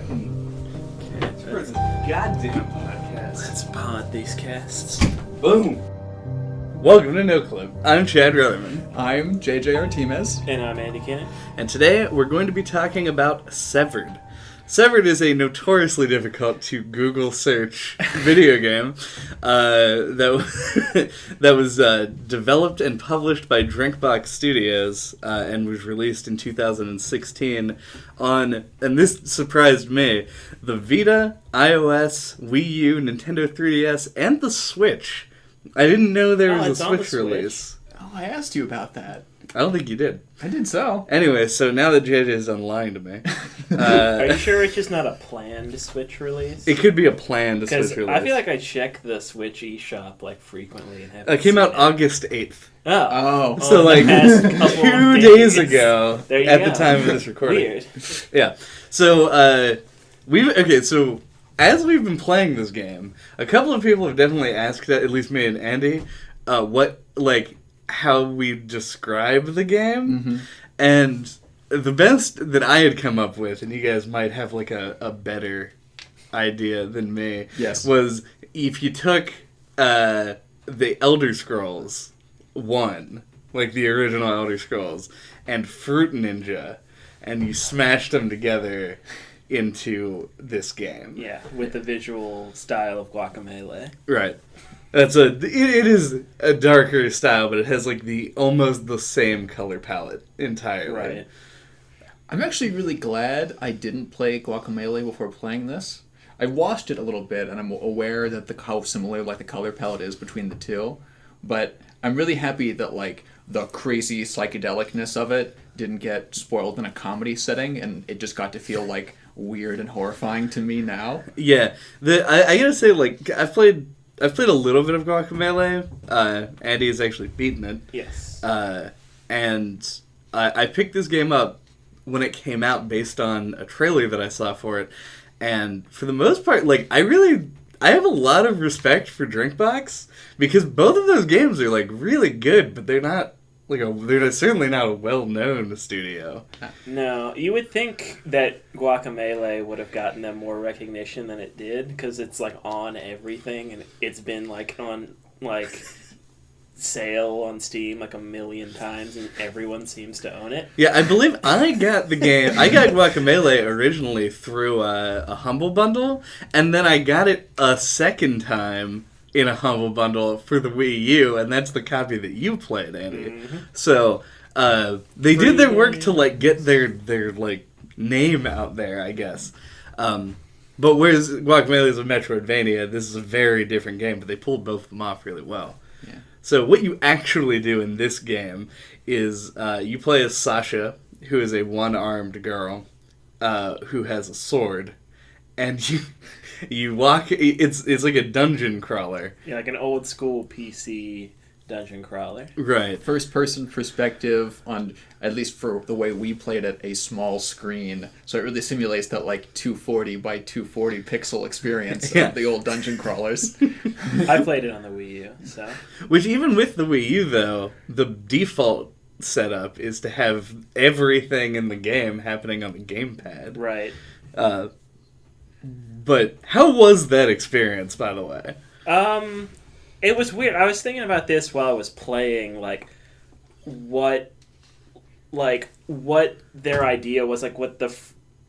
fucking... That's For this goddamn podcast. Let's pod these casts. Boom! Welcome to NOCLIP. I'm Chad Rutherman. I'm JJ Artemis. And I'm Andy Kennett. And today we're going to be talking about Severed. Severed is a notoriously difficult to Google search video game that was developed and published by Drinkbox Studios and was released in 2016 on, and this surprised me, the Vita, iOS, Wii U, Nintendo 3DS, and the Switch. I didn't know there was a Switch release. Oh, I asked you about that. I don't think you did. I did so. Anyway, so now that JJ is lying to me. Are you sure it's just not a planned Switch release? It could be a planned Switch release. Because I feel like I check the Switch eShop like frequently and have. It came out August 8th. Oh. So like 2 days ago at the time of this recording. Weird. Yeah. So so as we've been playing this game, a couple of people have definitely asked, at least me and Andy, how we describe the game. Mm-hmm. And the best that I had come up with, and you guys might have like a better idea than me, yes, was if you took the Elder Scrolls 1, like the original Elder Scrolls, and Fruit Ninja, and you smashed them together into this game. Yeah, with the visual style of Guacamelee. Right. It is a darker style, but it has like almost the same color palette entirely. Right. I'm actually really glad I didn't play Guacamelee before playing this. I watched it a little bit, and I'm aware that how similar the color palette is between the two. But I'm really happy that the crazy psychedelicness of it didn't get spoiled in a comedy setting, and it just got to feel weird and horrifying to me now. Yeah, I gotta say, I've played a little bit of Guacamelee. Andy has actually beaten it. Yes. And I picked this game up when it came out based on a trailer that I saw for it. And for the most part, I have a lot of respect for Drinkbox, because both of those games are really good, but they're not they're certainly not a well-known studio. No, you would think that Guacamelee would have gotten them more recognition than it did, because it's on everything, and it's been on sale on Steam a million times, and everyone seems to own it. Yeah, I believe I got the game. I got Guacamelee originally through a Humble Bundle, and then I got it a second time in a Humble Bundle for the Wii U, and that's the copy that you played, Andy. Mm-hmm. So they did their work to get their name out there, I guess. But whereas Guacamelee is a Metroidvania, this is a very different game, but they pulled both of them off really well. Yeah. So what you actually do in this game is you play as Sasha, who is a one-armed girl who has a sword, and you walk. It's like a dungeon crawler. Yeah, like an old school PC dungeon crawler. Right. First person perspective on, at least for the way we played it, a small screen. So it really simulates that 240 by 240 pixel experience of the old dungeon crawlers. I played it on the Wii U, so. Which even with the Wii U though, the default setup is to have everything in the game happening on the gamepad. Right. But how was that experience, by the way? It was weird. I was thinking about this while I was playing, what their idea was, what the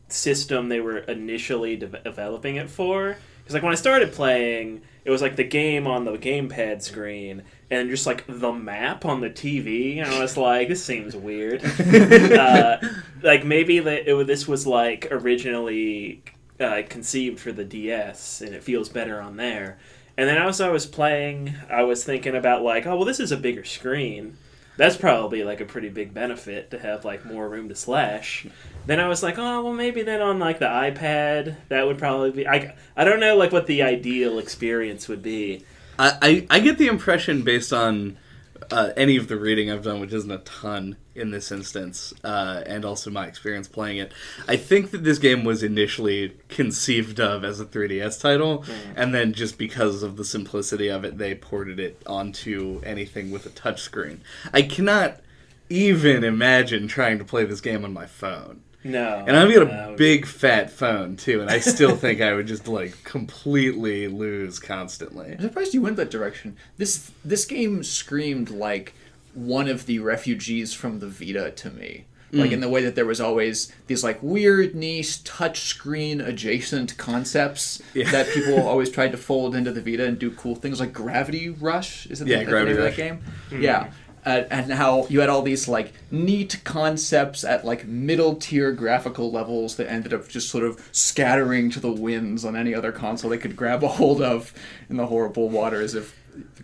system they were initially developing it for. Because, when I started playing, it was, the game on the gamepad screen, and just, the map on the TV, and I was like, this seems weird. Maybe this was, originally conceived for the DS, and it feels better on there. And then as I was playing, I was thinking about this is a bigger screen. That's probably a pretty big benefit to have more room to slash. Then I was maybe then on the iPad that would probably be. I don't know what the ideal experience would be. I get the impression based on any of the reading I've done, which isn't a ton in this instance, and also my experience playing it, I think that this game was initially conceived of as a 3DS title, and then just because of the simplicity of it, they ported it onto anything with a touchscreen. I cannot even imagine trying to play this game on my phone. No. And I've got a big fat phone too, and I still think I would just like completely lose constantly. I'm surprised you went that direction. This game screamed like one of the refugees from the Vita to me. Like in the way that there was always these like weird niche touchscreen adjacent concepts that people always tried to fold into the Vita and do cool things like Gravity Rush. Is it the name of that game? Mm-hmm. Yeah. And how you had all these like neat concepts at like middle tier graphical levels that ended up just sort of scattering to the winds on any other console they could grab a hold of in the horrible waters of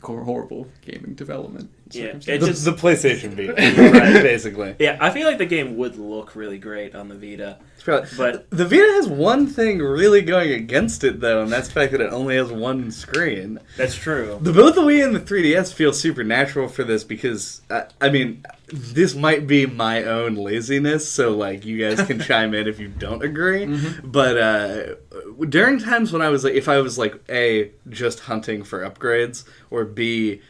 horrible gaming development. Yeah, the PlayStation Vita, right? Basically. Yeah, I feel like the game would look really great on the Vita. But the Vita has one thing really going against it, though, and that's the fact that it only has one screen. That's true. Both the Wii and the 3DS feel supernatural for this because, I mean, this might be my own laziness, so, like, you guys can chime in if you don't agree. Mm-hmm. But during times when I was, like, if I was, like, A, just hunting for upgrades, or B,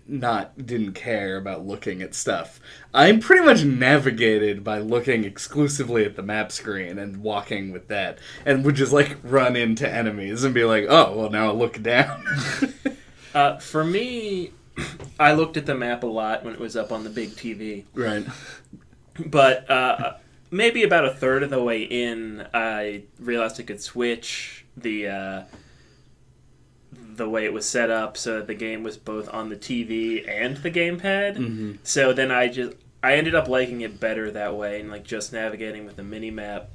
didn't care about looking at stuff, I'm pretty much navigated by looking exclusively at the map screen and walking with that, and would just like run into enemies and be like, oh, well, now I'll look down. For me, I looked at the map a lot when it was up on the big TV. Right. But maybe about a third of the way in, I realized I could switch the way it was set up so that the game was both on the TV and the gamepad. Mm-hmm. So then I ended up liking it better that way and like just navigating with the mini-map.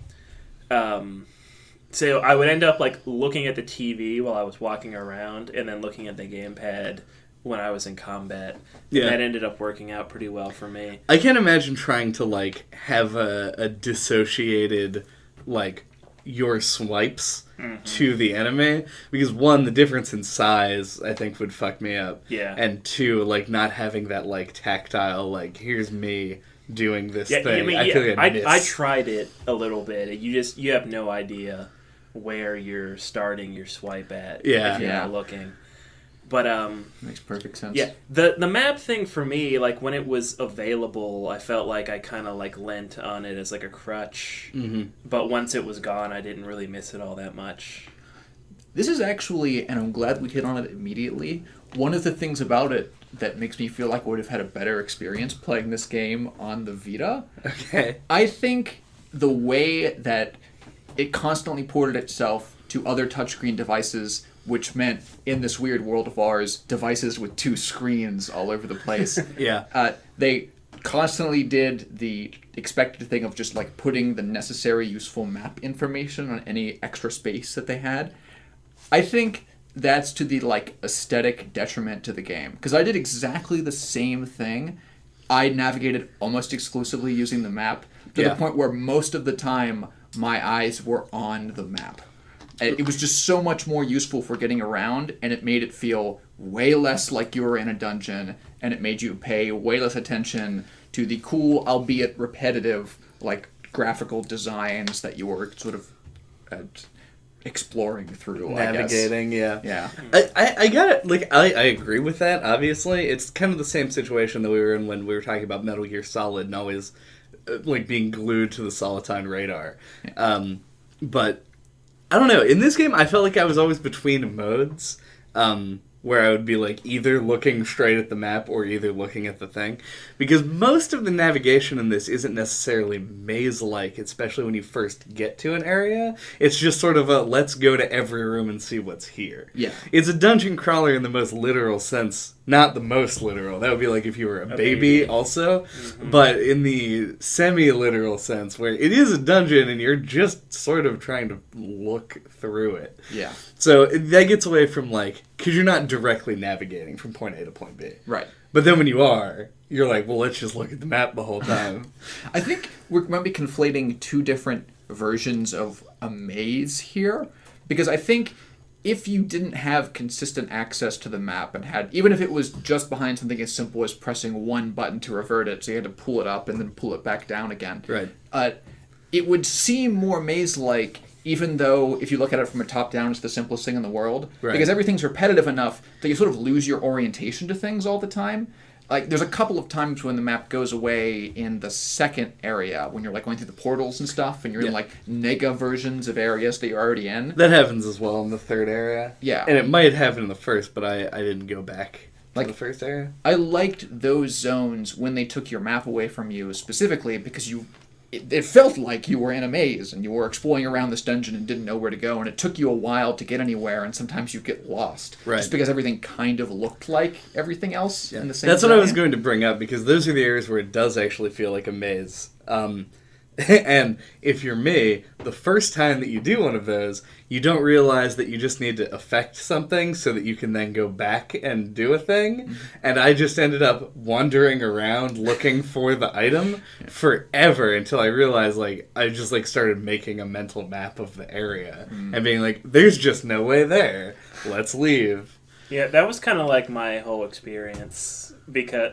So I would end up like looking at the TV while I was walking around and then looking at the gamepad when I was in combat. Yeah. And that ended up working out pretty well for me. I can't imagine trying to like have a dissociated like your swipes to the enemy, because one, the difference in size I think would fuck me up, and two, like not having that like tactile like here's me doing this thing. I mean, I feel like I tried it a little bit. You have no idea where you're starting your swipe at if you're not looking. But makes perfect sense. Yeah, the map thing for me, like when it was available, I felt like I kind of like lent on it as like a crutch. Mm-hmm. But once it was gone, I didn't really miss it all that much. This is actually, and I'm glad we hit on it immediately, one of the things about it that makes me feel like I would have had a better experience playing this game on the Vita. Okay. I think the way that it constantly ported itself to other touchscreen devices, which meant, in this weird world of ours, devices with two screens all over the place. They constantly did the expected thing of just like putting the necessary useful map information on any extra space that they had. I think that's to the like aesthetic detriment to the game, because I did exactly the same thing. I navigated almost exclusively using the map to the point where most of the time my eyes were on the map. It was just so much more useful for getting around, and it made it feel way less like you were in a dungeon, and it made you pay way less attention to the cool, albeit repetitive, like graphical designs that you were sort of exploring through. Navigating, yeah. I got it. Like I agree with that. Obviously, it's kind of the same situation that we were in when we were talking about Metal Gear Solid and always like being glued to the Solitine radar. But I don't know. In this game, I felt like I was always between modes, where I would be like either looking straight at the map or either looking at the thing, because most of the navigation in this isn't necessarily maze-like, especially when you first get to an area. It's just sort of a let's go to every room and see what's here. Yeah, it's a dungeon crawler in the most literal sense. Not the most literal. That would be like if you were a baby also. Mm-hmm. But in the semi-literal sense, where it is a dungeon and you're just sort of trying to look through it. Yeah. So that gets away from like, because you're not directly navigating from point A to point B. Right. But then when you are, you're like, well, let's just look at the map the whole time. I think we might be conflating two different versions of a maze here. Because I think if you didn't have consistent access to the map and had, even if it was just behind something as simple as pressing one button to revert it, so you had to pull it up and then pull it back down again. Right. It would seem more maze-like, even though if you look at it from a top-down, it's the simplest thing in the world. Right. Because everything's repetitive enough that you sort of lose your orientation to things all the time. like there's a couple of times when the map goes away in the second area when you're like going through the portals and stuff, and you're in like nega versions of areas that you're already in. That happens as well in the third area. Yeah, and it might happen in the first, but I didn't go back to the first area. I liked those zones when they took your map away from you specifically because it felt like you were in a maze and you were exploring around this dungeon and didn't know where to go, and it took you a while to get anywhere, and sometimes you get lost. Right. Just because everything kind of looked like everything else in the same That's zone. what I was going to bring up, because those are the areas where it does actually feel like a maze. And if you're me, the first time that you do one of those, you don't realize that you just need to affect something so that you can then go back and do a thing. Mm-hmm. And I just ended up wandering around looking for the item forever until I realized, like, I just, like, started making a mental map of the area and being like, there's just no way there. Let's leave. Yeah, that was kind of like my whole experience, because,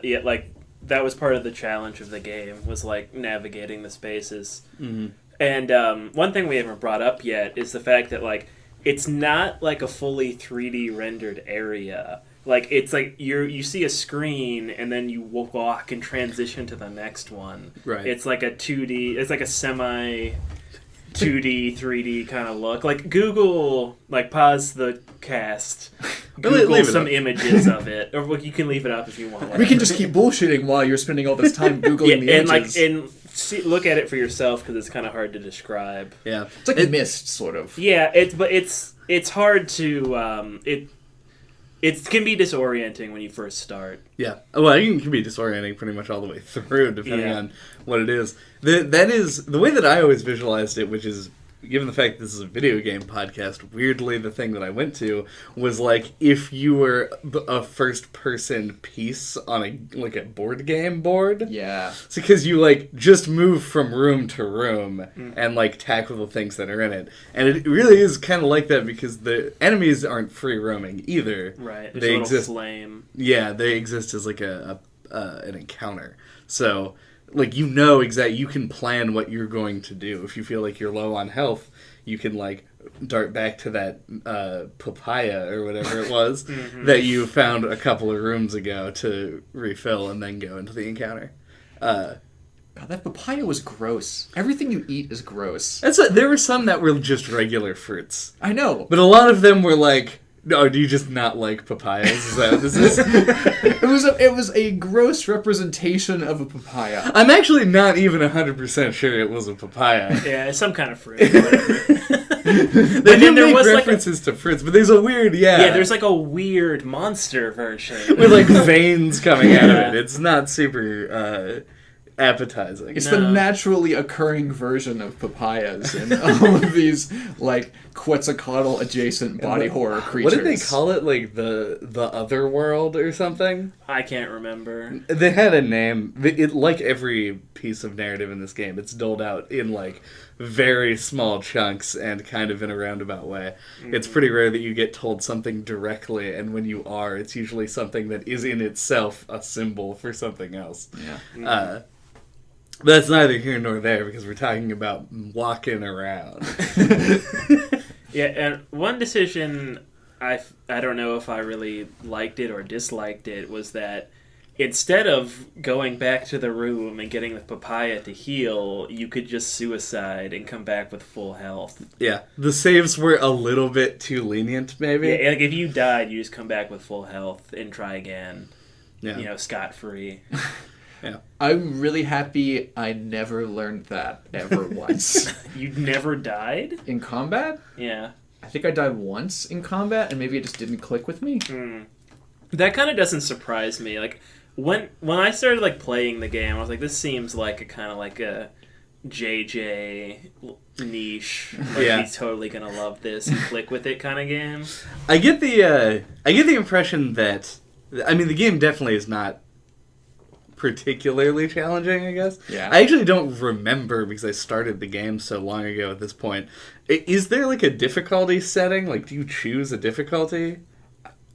that was part of the challenge of the game, was like navigating the spaces. Mm-hmm. And one thing we haven't brought up yet is the fact that like it's not like a fully 3D rendered area. Like it's like you see a screen and then you walk and transition to the next one. Right. It's like a 2D. It's like a semi 2D, 3D kind of look. Like Google, like pause the cast. Google some images of it, or you can leave it up if you want. We can just keep bullshitting while you're spending all this time googling the images. Look at it for yourself, because it's kind of hard to describe. Yeah, it's like a mist, sort of. Yeah, it's hard to it can be disorienting when you first start. Yeah, well, it can be disorienting pretty much all the way through, depending on what it is. That is the way that I always visualized it, which is, given the fact that this is a video game podcast, weirdly the thing that I went to was like if you were a first-person piece on a board game board. Yeah. It's because you like just move from room to room and like tackle the things that are in it, and it really is kind of like that because the enemies aren't free roaming either. Right. They exist. Flame. Yeah, they exist as like an encounter. So. Like, you can plan what you're going to do. If you feel like you're low on health, you can, like, dart back to that papaya or whatever it was that you found a couple of rooms ago to refill and then go into the encounter. God, that papaya was gross. Everything you eat is gross. There were some that were just regular fruits. I know. But a lot of them were like... No, do you just not like papayas? Is that what this is? It was a gross representation of a papaya. I'm actually not even 100% sure it was a papaya. Yeah, it's some kind of fruit. Whatever. They do make references to fruits, but there's a weird, Yeah, there's like a weird monster version. With like veins coming out of it. It's not super... appetizing. It's the naturally occurring version of papayas in all of these like Quetzalcoatl adjacent body horror creatures. What did they call it? Like the other world or something? I can't remember. They had a name. It like every piece of narrative in this game, it's doled out in like very small chunks and kind of in a roundabout way. Mm-hmm. It's pretty rare that you get told something directly, and when you are, it's usually something that is in itself a symbol for something else. Yeah. Mm-hmm. But that's neither here nor there, because we're talking about walking around. Yeah, and one decision I don't know if I really liked it or disliked it was that instead of going back to the room and getting the papaya to heal, you could just suicide and come back with full health. Yeah, the saves were a little bit too lenient, maybe. Yeah, like if you died, you just come back with full health and try again. Yeah. Scot-free. Yeah. I'm really happy I never learned that ever once. You never died? In combat? Yeah. I think I died once in combat, and maybe it just didn't click with me. That kind of doesn't surprise me. Like, when I started, like, playing the game, I was like, this seems like a kind of like a JJ niche. Like, he's totally gonna love this and click with it kind of game. I get the impression that... I mean, the game definitely is not particularly challenging, I guess. Yeah. I actually don't remember because I started the game so long ago at this point. Is there like a difficulty setting? Like, do you choose a difficulty?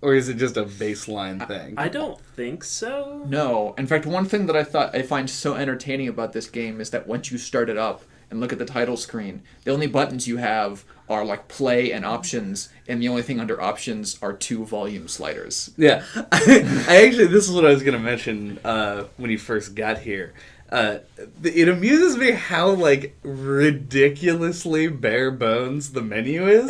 Or is it just a baseline thing? I don't think so. No. In fact, one thing that I find so entertaining about this game is that once you start it up and look at the title screen, the only buttons you have are like play and options, and the only thing under options are 2 volume sliders. Yeah. I actually, this is what I was going to mention when you first got here. It amuses me how, like, ridiculously bare bones the menu is.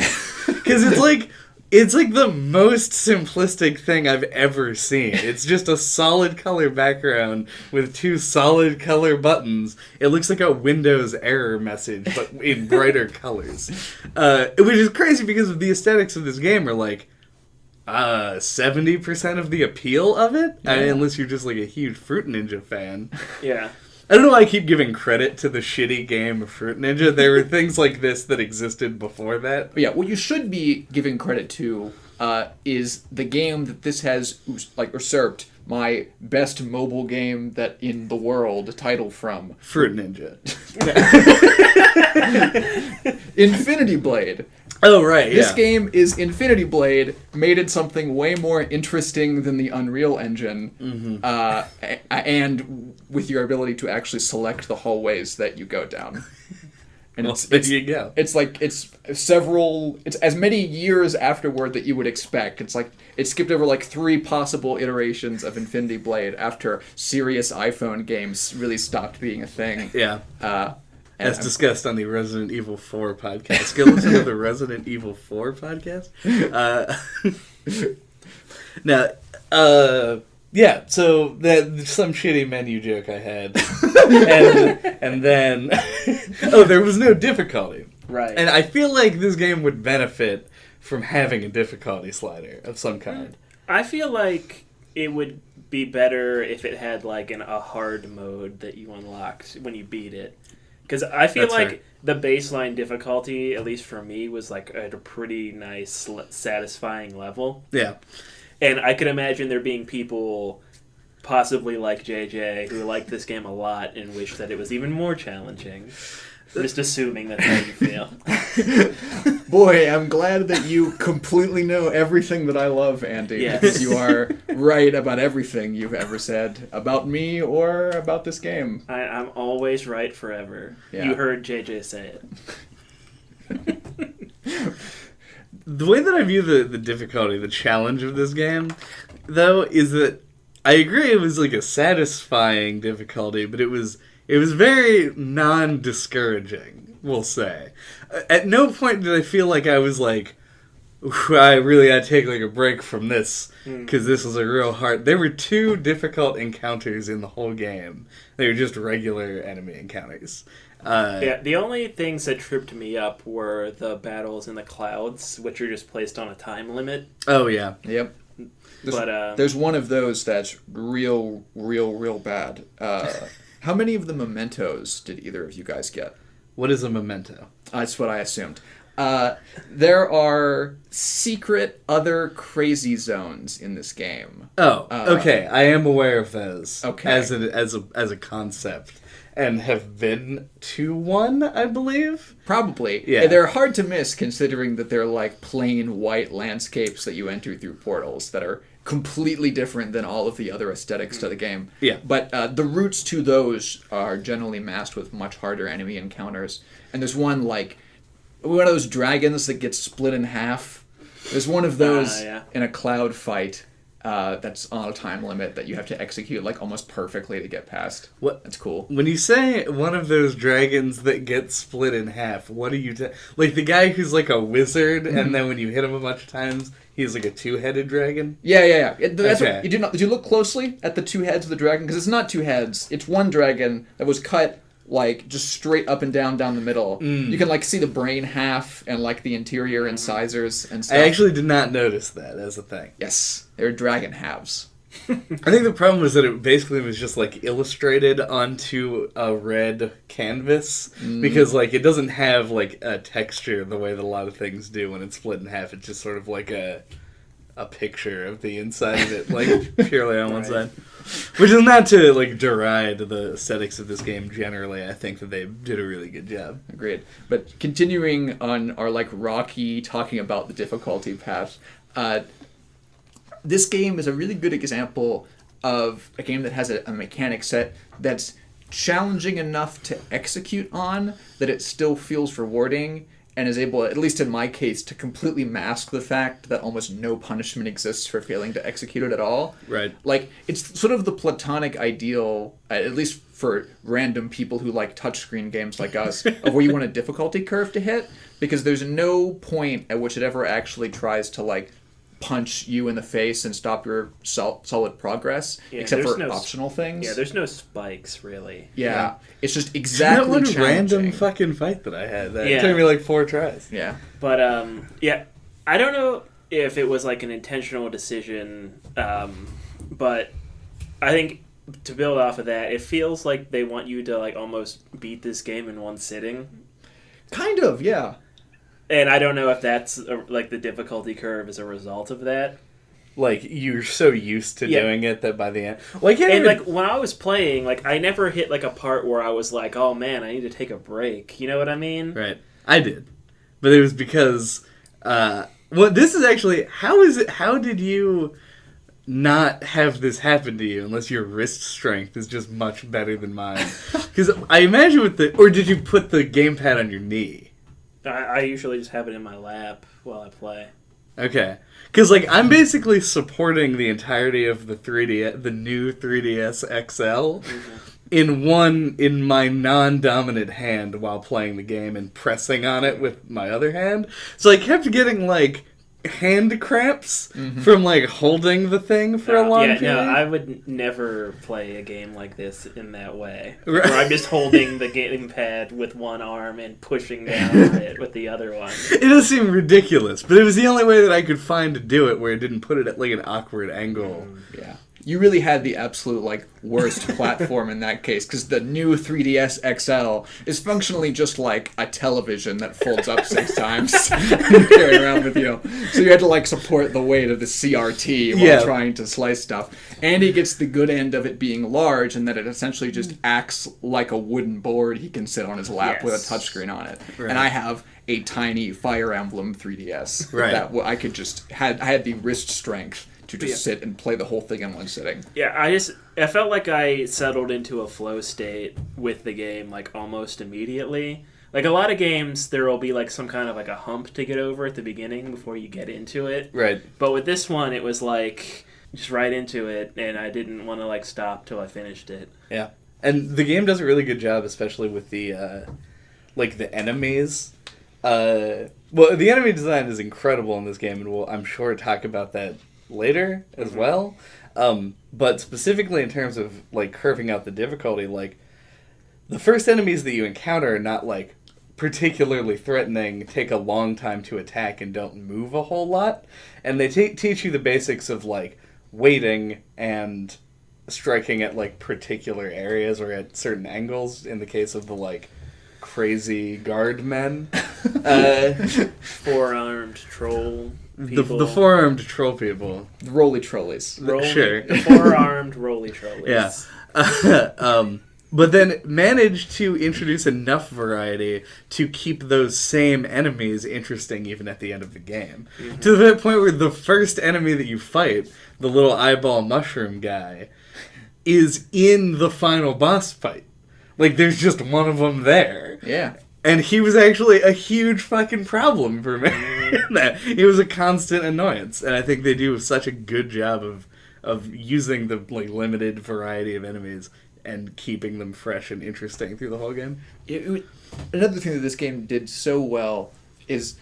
Because it's like the most simplistic thing I've ever seen. It's just a solid color background with 2 solid color buttons. It looks like a Windows error message, but in brighter colors. Which is crazy because the aesthetics of this game are like 70% of the appeal of it. Yeah. I mean, unless you're just like a huge Fruit Ninja fan. Yeah. I don't know why I keep giving credit to the shitty game of Fruit Ninja. There were things like this that existed before that. But yeah, what you should be giving credit to is the game that this has usurped my best mobile game that in the world title from. Fruit Ninja. Infinity Blade. Oh, right, yeah. This game is Infinity Blade, made it something way more interesting than the Unreal Engine, and with your ability to actually select the hallways that you go down. And Well, there you go. It's like, it's as many years afterward that you would expect. It's like, it skipped over like 3 possible iterations of Infinity Blade after serious iPhone games really stopped being a thing. Yeah. As I'm- discussed on the Resident Evil 4 podcast. Go listen to the Resident Evil 4 podcast. Yeah, so some shitty menu joke I had. and then... there was no difficulty. Right. And I feel like this game would benefit from having a difficulty slider of some kind. I feel like it would be better if it had like a hard mode that you unlocked when you beat it. Because I feel That's like fair. the baseline difficulty, at least for me, was like at a pretty nice, satisfying level. Yeah. And I could imagine there being people, possibly like JJ, who liked this game a lot and wish that it was even more challenging. I'm just assuming that's how you feel. Boy, I'm glad that you completely know everything that I love, Andy. Yes. Because you are right about everything you've ever said about me or about this game. I'm always right forever. Yeah. You heard JJ say it. The way that I view the difficulty, the challenge of this game, though, is that I agree it was like a satisfying difficulty, but it was very non-discouraging, we'll say. At no point did I feel like I was like, I really gotta take like a break from this, because this was a real hard... There were 2 difficult encounters in the whole game. They were just regular enemy encounters. Yeah, the only things that tripped me up were the battles in the clouds, which are just placed on a time limit. Oh, yeah. Yep. But There's one of those that's real bad. How many of the mementos did either of you guys get? What is a memento? That's what I assumed. There are secret other crazy zones in this game. Oh, okay. I am aware of those. Okay. As a concept. And have been to one, I believe. Probably. Yeah. They're hard to miss considering that they're like plain white landscapes that you enter through portals that are completely different than all of the other aesthetics to the game. Yeah. But the routes to those are generally masked with much harder enemy encounters. And there's one of those dragons that gets split in half. There's one of those in a cloud fight that's on a time limit that you have to execute like almost perfectly to get past. What? That's cool. When you say one of those dragons that gets split in half, what are you... like the guy who's like a wizard, and then when you hit him a bunch of times, he's like a 2-headed dragon? Yeah. That's Okay. what, did you look closely at the 2 heads of the dragon? Because it's not 2 heads. It's one dragon that was cut like just straight up and down the middle. You can like see the brain half and like the interior incisors and stuff. I actually did not notice that as a thing. Yes, they're dragon halves. I think the problem was that it basically was just like illustrated onto a red canvas because like it doesn't have like a texture the way that a lot of things do when it's split in half. It's just sort of like a picture of the inside of it, like purely on one side. Which is not to like deride the aesthetics of this game generally. I think that they did a really good job. Agreed. But continuing on our like rocky talking about the difficulty path, this game is a really good example of a game that has a mechanic set that's challenging enough to execute on that it still feels rewarding, and is able, at least in my case, to completely mask the fact that almost no punishment exists for failing to execute it at all. Right. Like, it's sort of the platonic ideal, at least for random people who like touchscreen games like us, of where you want a difficulty curve to hit, because there's no point at which it ever actually tries to, like, punch you in the face and stop your solid progress, except for optional things. Yeah, there's no spikes, really. Yeah. It's just exactly that one challenging. random fucking fight that I had. That took me like 4 tries. Yeah. But, I don't know if it was, like, an intentional decision, but I think to build off of that, it feels like they want you to, like, almost beat this game in one sitting. Kind of, yeah. And I don't know if that's, like, the difficulty curve is a result of that. Like, you're so used to doing it that by the end... Well, like, when I was playing, like, I never hit, like, a part where I was like, oh, man, I need to take a break. You know what I mean? Right. I did. But it was because... this is actually... How did you not have this happen to you unless your wrist strength is just much better than mine? Because I imagine with the... Or did you put the gamepad on your knee? I usually just have it in my lap while I play. Okay. Because, like, I'm basically supporting the entirety of the new 3DS XL in my non-dominant hand while playing the game and pressing on it with my other hand. So I kept getting, like, hand cramps from, like, holding the thing for a long period. No, I would never play a game like this in that way. Where I'm just holding the gamepad with one arm and pushing down it with the other one. It does seem ridiculous, but it was the only way that I could find to do it where it didn't put it at, like, an awkward angle. Yeah. You really had the absolute, like, worst platform in that case, because the new 3DS XL is functionally just like a television that folds up 6 times and you carry around with you. So you had to, like, support the weight of the CRT while trying to slice stuff. And he gets the good end of it being large, and that it essentially just acts like a wooden board he can sit on his lap with a touchscreen on it. Right. And I have a tiny Fire Emblem 3DS that I could just... I had the wrist strength to just sit and play the whole thing in one sitting. Yeah, I felt like I settled into a flow state with the game, like, almost immediately. Like, a lot of games, there will be, like, some kind of, like, a hump to get over at the beginning before you get into it. Right. But with this one, it was, like, just right into it, and I didn't want to, like, stop till I finished it. Yeah. And the game does a really good job, especially with the, like, the enemies. Well, the enemy design is incredible in this game, and we'll, I'm sure, talk about that later as well, but specifically in terms of, like, curving out the difficulty, like, the first enemies that you encounter are not, like, particularly threatening, take a long time to attack, and don't move a whole lot, and they teach you the basics of, like, waiting and striking at, like, particular areas or at certain angles, in the case of the, like, crazy guard men. 4-armed troll people. The 4-armed troll people. The roly trolleys. Sure. The 4-armed roly trolleys. Yeah. But then managed to introduce enough variety to keep those same enemies interesting even at the end of the game. To the point where the first enemy that you fight, the little eyeball mushroom guy, is in the final boss fight. Like, there's just one of them there. Yeah. And he was actually a huge fucking problem for me. He was a constant annoyance. And I think they do such a good job of using the, like, limited variety of enemies and keeping them fresh and interesting through the whole game. Another thing that this game did so well is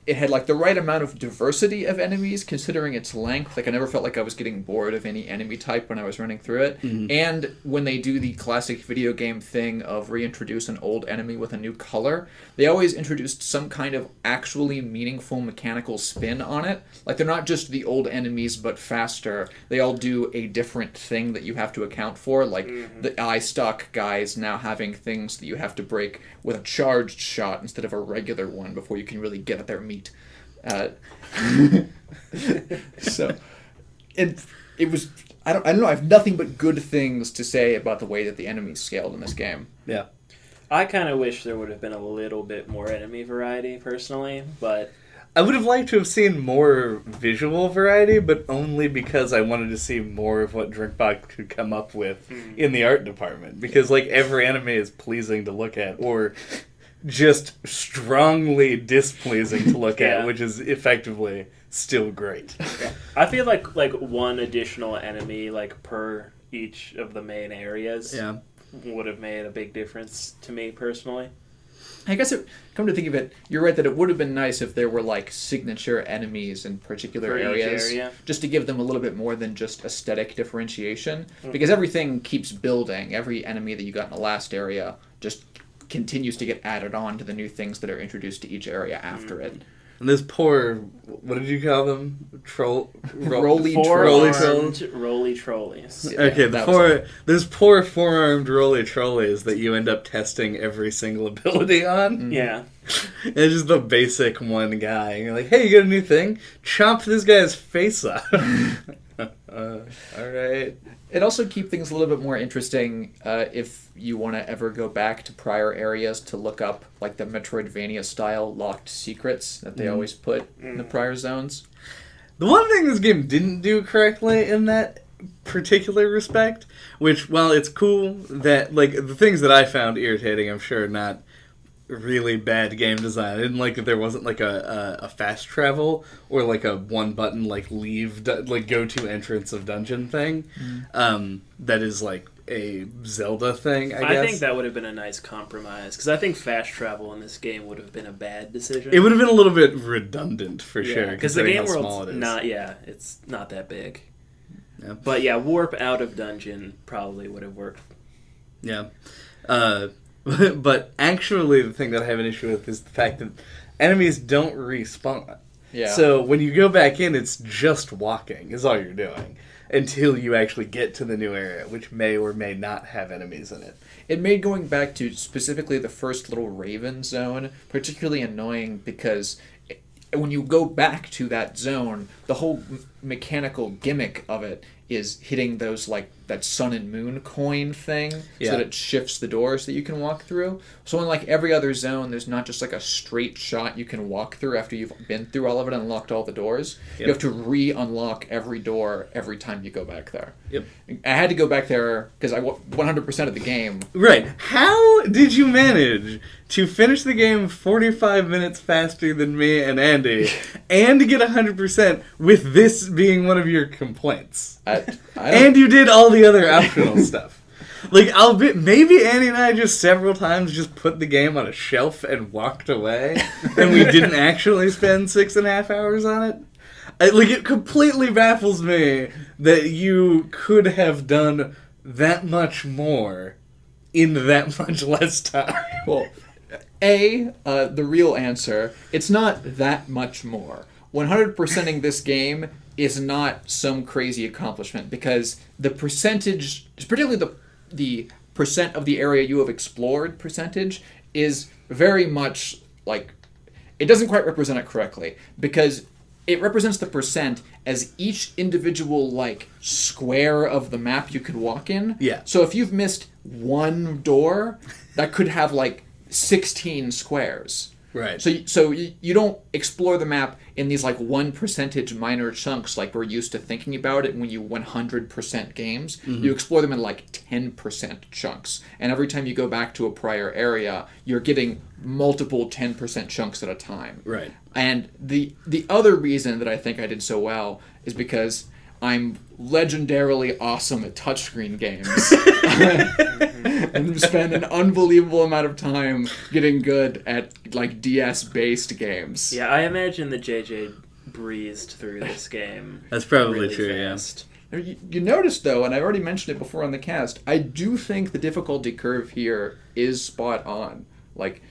it had, like, the right amount of diversity of enemies considering its length. Like, I never felt like I was getting bored of any enemy type when I was running through it. And when they do the classic video game thing of reintroduce an old enemy with a new color, they always introduced some kind of actually meaningful mechanical spin on it. Like, they're not just the old enemies but faster. They all do a different thing that you have to account for. Like, the eye stalk guys now having things that you have to break with a charged shot instead of a regular one before you can really get at their meat. So it was I don't know, I have nothing but good things to say about the way that the enemies scaled in this game. Yeah. I kind of wish there would have been a little bit more enemy variety personally, but I would have liked to have seen more visual variety, but only because I wanted to see more of what Drinkbox could come up with in the art department. Because, like, every enemy is pleasing to look at, or just strongly displeasing to look Yeah. at, which is effectively still great. I feel like one additional enemy like per each of the main areas Yeah. would have made a big difference to me personally. I guess, come to think of it, you're right that it would have been nice if there were like signature enemies in particular For each areas, area. just to give them a little bit more than just aesthetic differentiation. Because everything keeps building. Every enemy that you got in the last area just continues to get added on to the new things that are introduced to each area after it. And this poor, what did you call them? Roly trolls? Roly trolleys. Yeah, Okay, that was those poor four-armed roly trolleys that you end up testing every single ability on. Yeah. It's just the basic one guy. And you're like, hey, you got a new thing? Chop this guy's face off. Alright. It also keeps things a little bit more interesting if you want to ever go back to prior areas to look up like the Metroidvania-style locked secrets that they always put in the prior zones. The one thing this game didn't do correctly in that particular respect, which, while it's cool that, like, the things that I found irritating, I'm sure not really bad game design. I didn't like that there wasn't, like, a fast travel or, like, a one-button, like, go-to entrance of dungeon thing. That is, like, a Zelda thing, I guess. I think that would have been a nice compromise, because I think fast travel in this game would have been a bad decision. It would have been a little bit redundant, for sure, because the considering game how small it world's is. it's not that big. Yeah. But yeah, warp out of dungeon probably would have worked. Yeah. But actually, the thing that I have an issue with is the fact that enemies don't respawn. Yeah. So when you go back in, it's just walking is all you're doing until you actually get to the new area, which may or may not have enemies in it. It made going back to specifically the first little Raven zone particularly annoying because when you go back to that zone, the whole mechanical gimmick of it is hitting those, like, that sun and moon coin thing so that it shifts the doors that you can walk through. So in, like, every other zone, there's not just, like, a straight shot you can walk through after you've been through all of it and unlocked all the doors. Yep. You have to re-unlock every door every time you go back there. Yep. I had to go back there because I 100% of the game. Right. How did you manage to finish the game 45 minutes faster than me and Andy and get 100% with this being one of your complaints? And you did all the other optional stuff. Like, maybe Andy and I just several times just put the game on a shelf and walked away, and we didn't actually spend 6.5 hours on it. It completely baffles me that you could have done that much more in that much less time. Well, the real answer, it's not that much more. 100%ing this game is not some crazy accomplishment because the percentage, particularly the percent of the area you have explored percentage, is very much like, it doesn't quite represent it correctly because it represents the percent as each individual, like, square of the map you could walk in. Yeah. So if you've missed one door, that could have, like, 16 squares. Right. So you don't explore the map in these, like, 1% minor chunks like we're used to thinking about it when you 100% games. Mm-hmm. You explore them in, like, 10% chunks. And every time you go back to a prior area, you're getting multiple 10% chunks at a time. Right. And the other reason that I think I did so well is because I'm legendarily awesome at touchscreen games. And spend an unbelievable amount of time getting good at, like, DS-based games. Yeah, I imagine that JJ breezed through this game. That's probably really true, fast. yeah. You noticed, though, and I already mentioned it before on the cast, I do think the difficulty curve here is spot on. Like,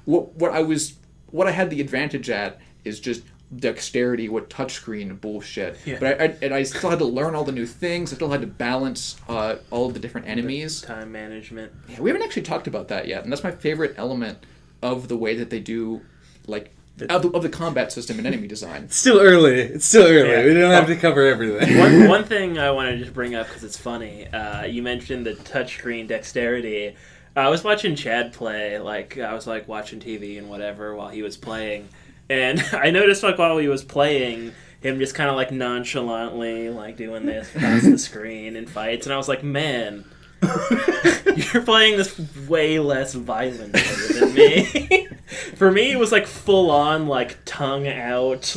what I had the advantage at is just dexterity with touchscreen bullshit. Yeah. But I still had to learn all the new things. I still had to balance all of the different enemies. Time management. Yeah, we haven't actually talked about that yet, and that's my favorite element of the way that they do, like, of the combat system and enemy design. It's still early. Yeah. We don't have to cover everything. One thing I wanted to just bring up because it's funny. You mentioned the touchscreen dexterity. I was watching Chad play. Like, I was, like, watching TV and whatever while he was playing. And I noticed, like, while he was playing, him just kind of, like, nonchalantly, like, doing this across the screen in fights. And I was like, man, You're playing this way less violently than me. For me, it was like full on, like tongue out,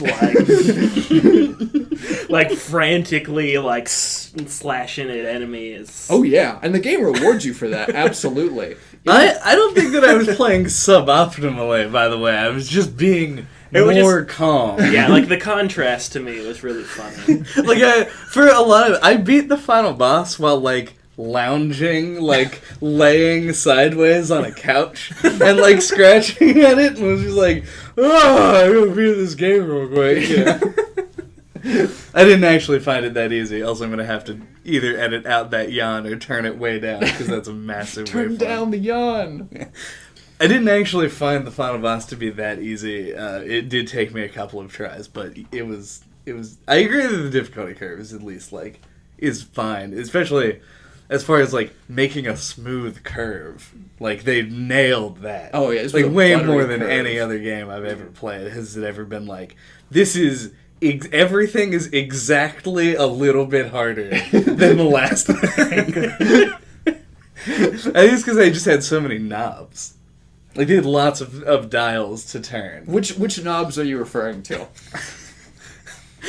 like frantically like slashing at enemies. Oh yeah, and the game rewards you for that. Absolutely. I don't think that I was playing suboptimally, by the way. I was just being more calm. Yeah, like the contrast to me was really funny. I beat the final boss while like lounging, like laying sideways on a couch and like scratching at it, and was just like, oh, I'm gonna beat this game real quick. Yeah. I didn't actually find it that easy. Also, I'm gonna have to either edit out that yawn or turn it way down because that's a massive. Turn down the yawn. I didn't actually find the final boss to be that easy. It did take me a couple of tries, but it was. I agree that the difficulty curve is at least like is fine, especially as far as like making a smooth curve. Like they nailed that. Oh yeah, it's like way more than curve. any other game I've ever played. Has it ever been like this is. Everything is exactly a little bit harder than the last thing. I think it's because I just had so many knobs. Like, they had lots of dials to turn. Which knobs are you referring to?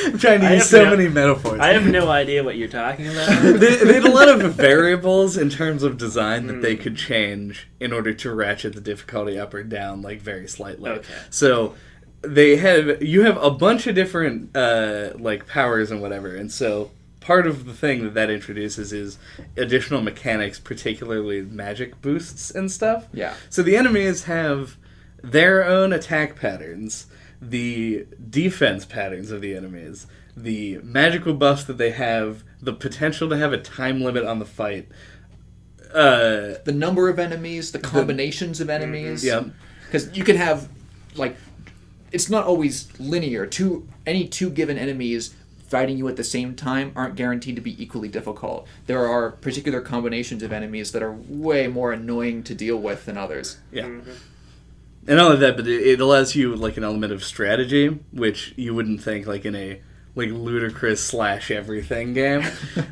I'm trying to use so many metaphors. I have no idea what you're talking about. They had a lot of variables in terms of design that they could change in order to ratchet the difficulty up or down, like, very slightly. Okay. So... you have a bunch of different like powers and whatever, and so part of the thing that introduces is additional mechanics, particularly magic boosts and stuff. Yeah. So the enemies have their own attack patterns, the defense patterns of the enemies, the magical buffs that they have, the potential to have a time limit on the fight. The number of enemies, the combinations of enemies. Yeah. Because you can have like. It's not always linear. Any two given enemies fighting you at the same time aren't guaranteed to be equally difficult. There are particular combinations of enemies that are way more annoying to deal with than others. Yeah. Mm-hmm. And all of that, but it allows you like an element of strategy, which you wouldn't think like in a like ludicrous slash everything game.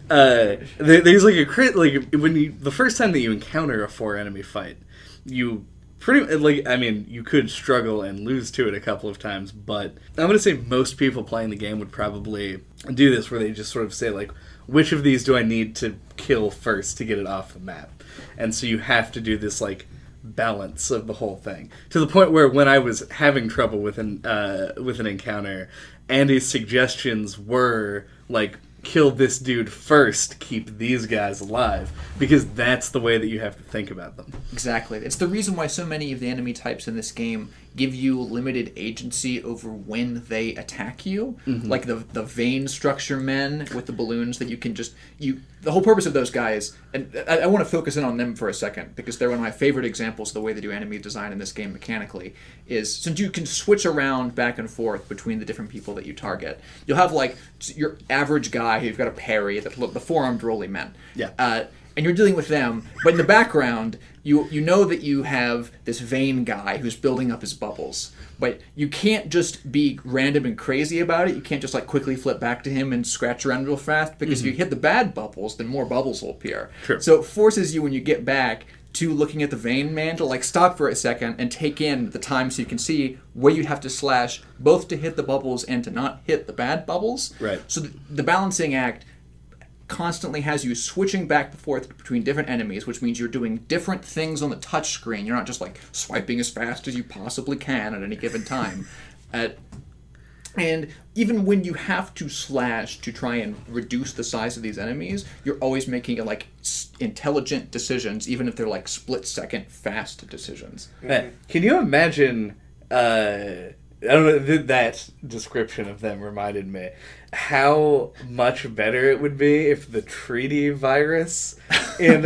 There's like the first time that you encounter a 4 enemy fight, you pretty like you could struggle and lose to it a couple of times, but I'm gonna say most people playing the game would probably do this where they just sort of say like, which of these do I need to kill first to get it off the map? And so you have to do this like balance of the whole thing to the point where when I was having trouble with an encounter, Andy's suggestions were like, kill this dude first, keep these guys alive, because that's the way that you have to think about them. Exactly. It's the reason why so many of the enemy types in this game give you limited agency over when they attack you. Mm-hmm. Like the vein structure men with the balloons that you can just... The whole purpose of those guys, and I want to focus in on them for a second, because they're one of my favorite examples of the way they do enemy design in this game mechanically, is since you can switch around back and forth between the different people that you target, you'll have like your average guy who's got a parry, the four-armed rolly men. Yeah. And you're dealing with them, but in the background, you know that you have this vein guy who's building up his bubbles. But you can't just be random and crazy about it. You can't just like quickly flip back to him and scratch around real fast, because if you hit the bad bubbles, then more bubbles will appear. Sure. So it forces you, when you get back to looking at the vein man, to like stop for a second and take in the time so you can see where you have to slash, both to hit the bubbles and to not hit the bad bubbles. Right. So the balancing act constantly has you switching back and forth between different enemies, which means you're doing different things on the touch screen. You're not just like swiping as fast as you possibly can at any given time. And even when you have to slash to try and reduce the size of these enemies, you're always making like intelligent decisions, even if they're like split-second fast decisions. Man, can you imagine... I don't know, that description of them reminded me how much better it would be if the treaty virus in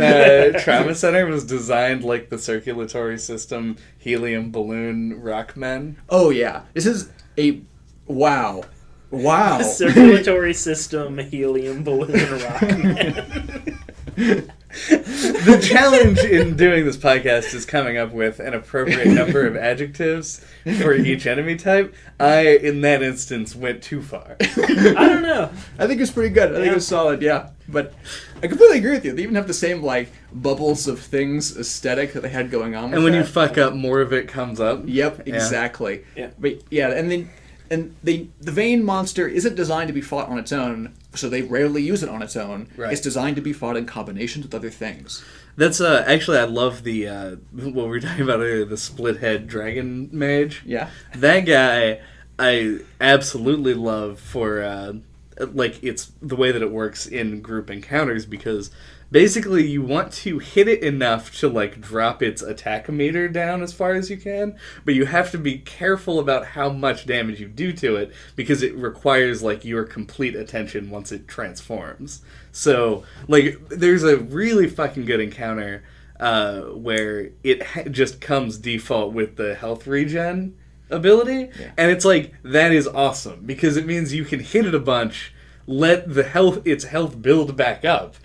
Trauma Center was designed like the circulatory system helium balloon rock men. Oh yeah, this is a wow. Circulatory system helium balloon rock man. The challenge in doing this podcast is coming up with an appropriate number of adjectives for each enemy type. I, in that instance, went too far. I don't know. I think it was pretty good. I think it was solid, yeah. But I completely agree with you. They even have the same, like, bubbles of things aesthetic that they had going on with And when that. you fuck up, more of it comes up. Yep, exactly. Yeah. But yeah, the vein monster isn't designed to be fought on its own, so they rarely use it on its own. Right. It's designed to be fought in combinations with other things. That's actually, I love the what we were talking about earlier, the split head dragon mage. Yeah. That guy I absolutely love for like it's the way that it works in group encounters, because basically you want to hit it enough to like drop its attack meter down as far as you can, but you have to be careful about how much damage you do to it, because it requires like your complete attention once it transforms. So like there's a really fucking good encounter where it just comes default with the health regen ability, and it's like, that is awesome, because it means you can hit it a bunch, let its health build back up,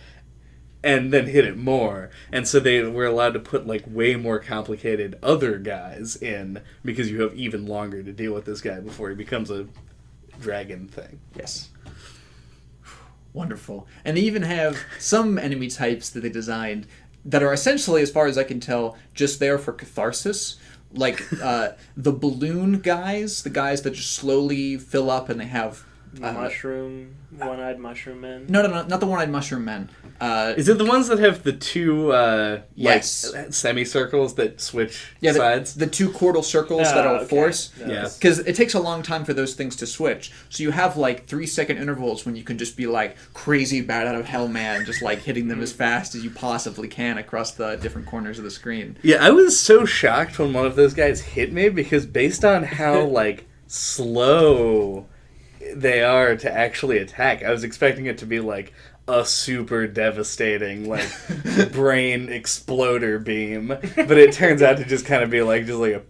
and then hit it more. And so they were allowed to put like way more complicated other guys in, because you have even longer to deal with this guy before he becomes a dragon thing. Yes. Wonderful. And they even have some enemy types that they designed that are essentially, as far as I can tell, just there for catharsis. Like the balloon guys, the guys that just slowly fill up and they have... one-eyed mushroom men? No, not the one-eyed mushroom men. Is it the ones that have the two yes. like semicircles that switch Yeah, sides? the two chordal circles that will force. Yeah. Because it takes a long time for those things to switch. So you have like 3-second intervals when you can just be like crazy bad out of hell man, just like hitting them as fast as you possibly can across the different corners of the screen. Yeah, I was so shocked when one of those guys hit me, because based on how like slow they are to actually attack, I was expecting it to be like a super devastating like brain exploder beam, but it turns out to just kind of be like just like a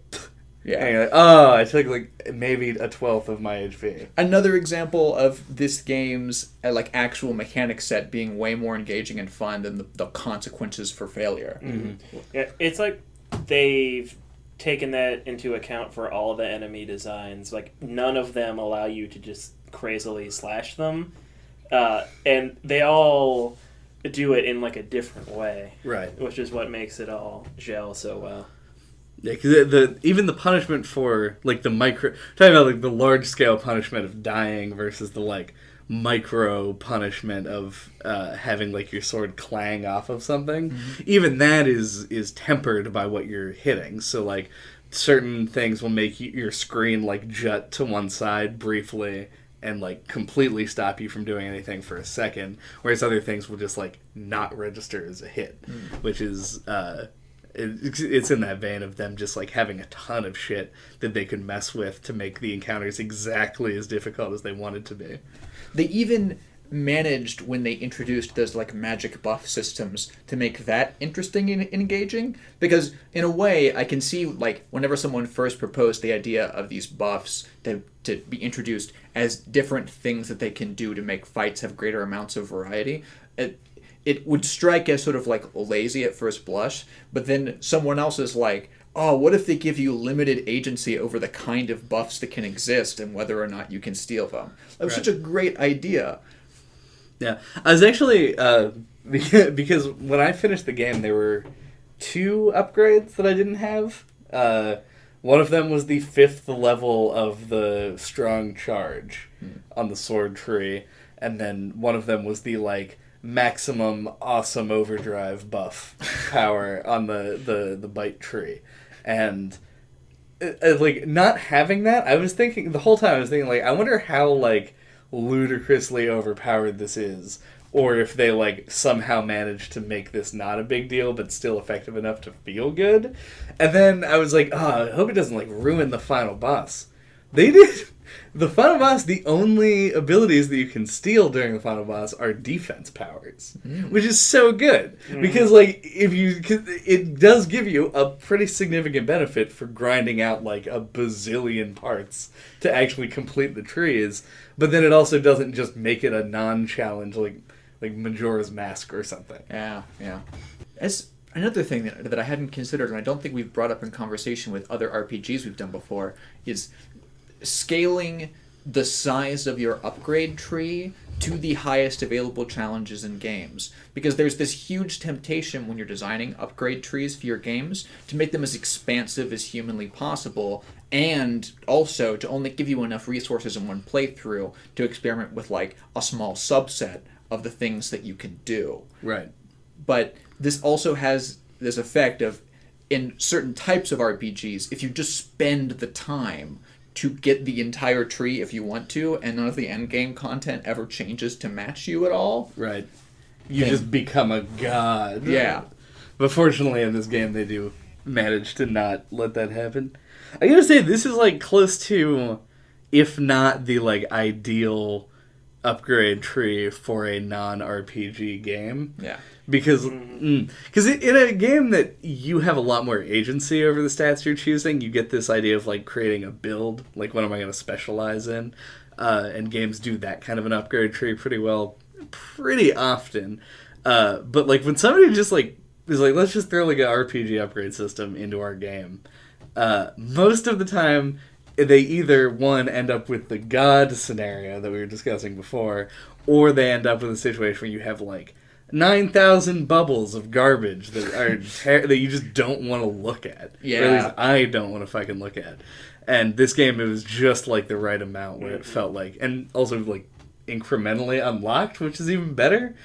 and you're like, oh, I took like maybe 1/12 of my HP. Another example of this game's like actual mechanic set being way more engaging and fun than the consequences for failure. Mm-hmm. Yeah, it's like they've taken that into account for all the enemy designs. Like, none of them allow you to just crazily slash them, and they all do it in like a different way, Right? Which is what makes it all gel so well. Yeah, because even the punishment for like talking about like the large scale punishment of dying versus the like micro punishment of having like your sword clang off of something, even that is tempered by what you're hitting. So like certain things will make your screen like jut to one side briefly and like completely stop you from doing anything for a second, whereas other things will just like not register as a hit, which is it's in that vein of them just like having a ton of shit that they could mess with to make the encounters exactly as difficult as they wanted to be. They even managed, when they introduced those like magic buff systems, to make that interesting and engaging, because in a way I can see like whenever someone first proposed the idea of these buffs to be introduced as different things that they can do to make fights have greater amounts of variety, it would strike as sort of like lazy at first blush, but then someone else is like, oh, what if they give you limited agency over the kind of buffs that can exist and whether or not you can steal them? That was such a great idea. Yeah, I was actually, because when I finished the game, there were 2 upgrades that I didn't have. One of them was the 5th level of the strong charge on the sword tree, and then one of them was the, like, maximum awesome overdrive buff power on the bite tree. And like not having that, I was thinking the whole time, I was thinking like, I wonder how like ludicrously overpowered this is, or if they like somehow managed to make this not a big deal but still effective enough to feel good. And then I was like, oh, I hope it doesn't like ruin the final boss. They did. The final boss, the only abilities that you can steal during the final boss are defense powers, which is so good. Because, like, it does give you a pretty significant benefit for grinding out, like, a bazillion parts to actually complete the trees. But then it also doesn't just make it a non-challenge, like, like Majora's Mask or something. Yeah. As another thing that I hadn't considered, and I don't think we've brought up in conversation with other RPGs we've done before, is scaling the size of your upgrade tree to the highest available challenges in games. Because there's this huge temptation when you're designing upgrade trees for your games to make them as expansive as humanly possible, and also to only give you enough resources in one playthrough to experiment with like a small subset of the things that you can do. Right. But this also has this effect of, in certain types of RPGs, if you just spend the time to get the entire tree if you want to, and none of the end game content ever changes to match you at all. Right. You just become a god. Yeah. But fortunately in this game they do manage to not let that happen. I gotta say, this is like close to, if not the like ideal upgrade tree for a non-RPG game. Yeah. Because in a game that you have a lot more agency over the stats you're choosing, you get this idea of like creating a build, like what am I going to specialize in? And games do that kind of an upgrade tree pretty well, pretty often. But like when somebody just like is like, let's just throw like an RPG upgrade system into our game, most of the time they either, one, end up with the god scenario that we were discussing before, or they end up with a situation where you have like 9,000 bubbles of garbage that are that you just don't want to look at. Yeah. Or at least I don't want to fucking look at. And this game, it was just like the right amount where it felt like, and also like incrementally unlocked, which is even better.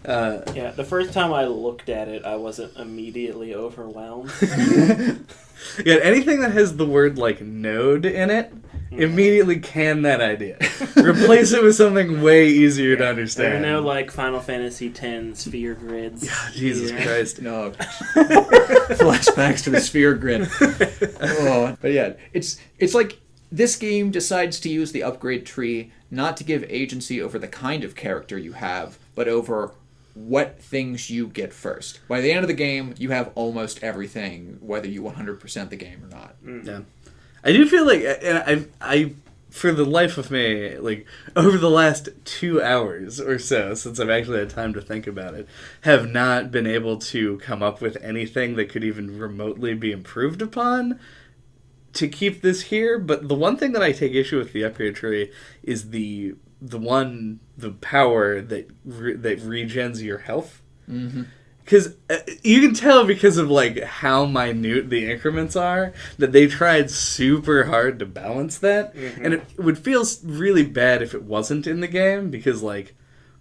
Yeah, the first time I looked at it, I wasn't immediately overwhelmed. Yeah, anything that has the word like node in it, immediately can that idea. Replace it with something way easier to understand. There are no like Final Fantasy X sphere grids. Jesus Christ. No. Flashbacks to the sphere grid. Oh, but yeah, it's like this game decides to use the upgrade tree not to give agency over the kind of character you have, but over what things you get first. By the end of the game, you have almost everything, whether you 100% the game or not. Yeah. I do feel like, and I for the life of me, like, over the last 2 hours or so, since I've actually had time to think about it, have not been able to come up with anything that could even remotely be improved upon to keep this here. But the one thing that I take issue with the upgrade tree is the power that regens your health. Mm-hmm. Because you can tell, because of like how minute the increments are, that they tried super hard to balance that, and it would feel really bad if it wasn't in the game. Because like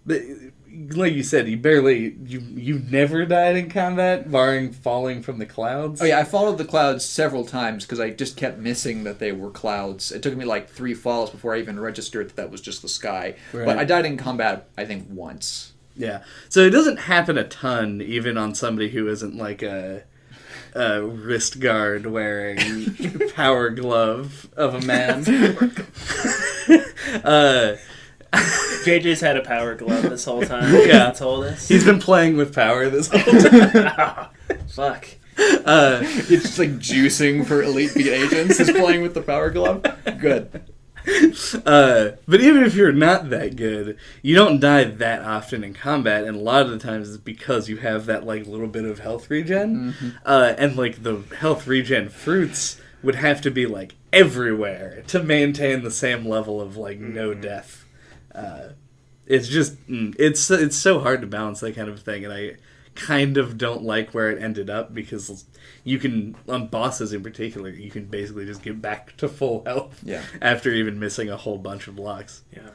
you said, you never died in combat, barring falling from the clouds. Oh yeah, I followed the clouds several times because I just kept missing that they were clouds. It took me like 3 falls before I even registered that was just the sky. Right. But I died in combat, I think, once. Yeah, so it doesn't happen a ton, even on somebody who isn't like a wrist guard wearing power glove of a man. JJ's had a power glove this whole time. Yeah, told us he's been playing with power this whole time. Fuck. It's just like juicing for Elite Beat agents is playing with the power glove. Good. But even if you're not that good, you don't die that often in combat, and a lot of the times it's because you have that like little bit of health regen, and like the health regen fruits would have to be like everywhere to maintain the same level of like no death. It's just it's so hard to balance that kind of thing, and I kind of don't like where it ended up, because you can, on bosses in particular, you can basically just get back to full health after even missing a whole bunch of blocks. Yeah.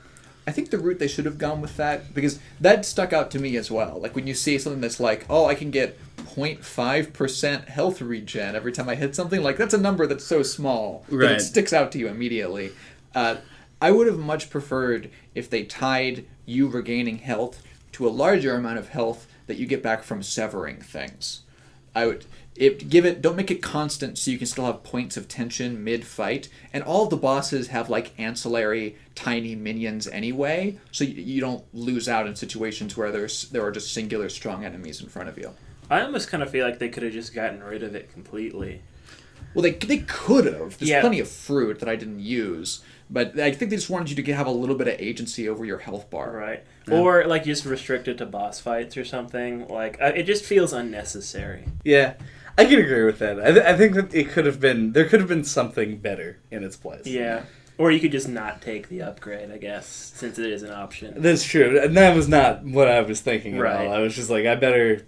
I think the route they should have gone with that, because that stuck out to me as well. Like when you see something that's like, oh, I can get 0.5% health regen every time I hit something, like that's a number that's so small that it sticks out to you immediately. I would have much preferred if they tied you regaining health to a larger amount of health that you get back from severing things. Don't make it constant so you can still have points of tension mid-fight, and all of the bosses have like ancillary tiny minions anyway, so you don't lose out in situations where there are just singular strong enemies in front of you. I almost kind of feel like they could have just gotten rid of it completely. Well, they could have. There's plenty of fruit that I didn't use. But I think they just wanted you to have a little bit of agency over your health bar. Right. Yeah. Or, like, just restrict it to boss fights or something. Like, it just feels unnecessary. Yeah, I can agree with that. I think that there could have been something better in its place. Yeah. Or you could just not take the upgrade, I guess, since it is an option. That's true. And that was not what I was thinking at all. I was just like, I better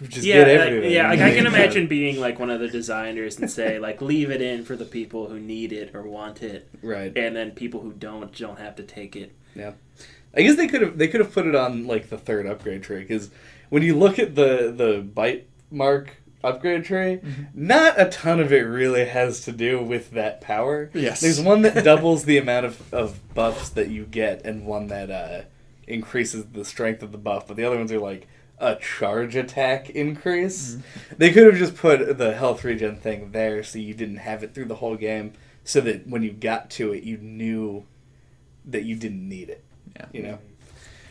just get everything. Like I can imagine being like one of the designers and say, like, leave it in for the people who need it or want it. Right. And then people who don't have to take it. Yeah. I guess they could have put it on like the third upgrade tree, because when you look at the bite mark upgrade tree, not a ton of it really has to do with that power. Yes. There's one that doubles the amount of buffs that you get, and one that increases the strength of the buff, but the other ones are like a charge attack increase. They could have just put the health regen thing there so you didn't have it through the whole game, so that when you got to it, you knew that you didn't need it. Yeah. You know?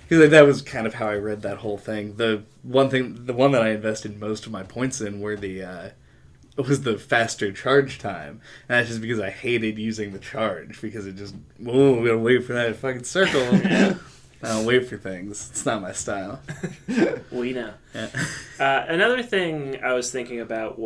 Because like, that was kind of how I read that whole thing. The one that I invested most of my points in was the faster charge time. And that's just because I hated using the charge, because it just, we gotta wait for that fucking circle. I don't wait for things. It's not my style. We know. Yeah. Another thing I was thinking about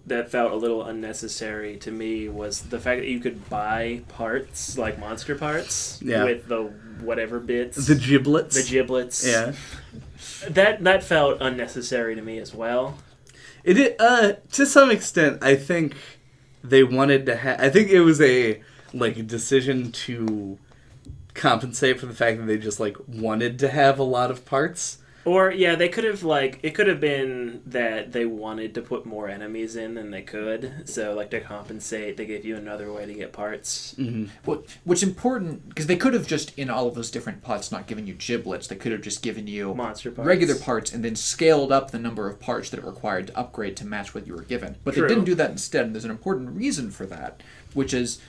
that felt a little unnecessary to me was the fact that you could buy parts, like monster parts, with the whatever bits. The giblets. Yeah. That felt unnecessary to me as well. It did, to some extent. I think they wanted to I think it was a decision to compensate for the fact that they just wanted to have a lot of parts. Or, yeah, they could have, it could have been that they wanted to put more enemies in than they could. So, to compensate, they gave you another way to get parts. Mm-hmm. Well, what's important, because they could have just, in all of those different pots, not given you giblets. They could have just given you monster parts, regular parts, and then scaled up the number of parts that it required to upgrade to match what you were given. But True. They didn't do that instead, and there's an important reason for that, which is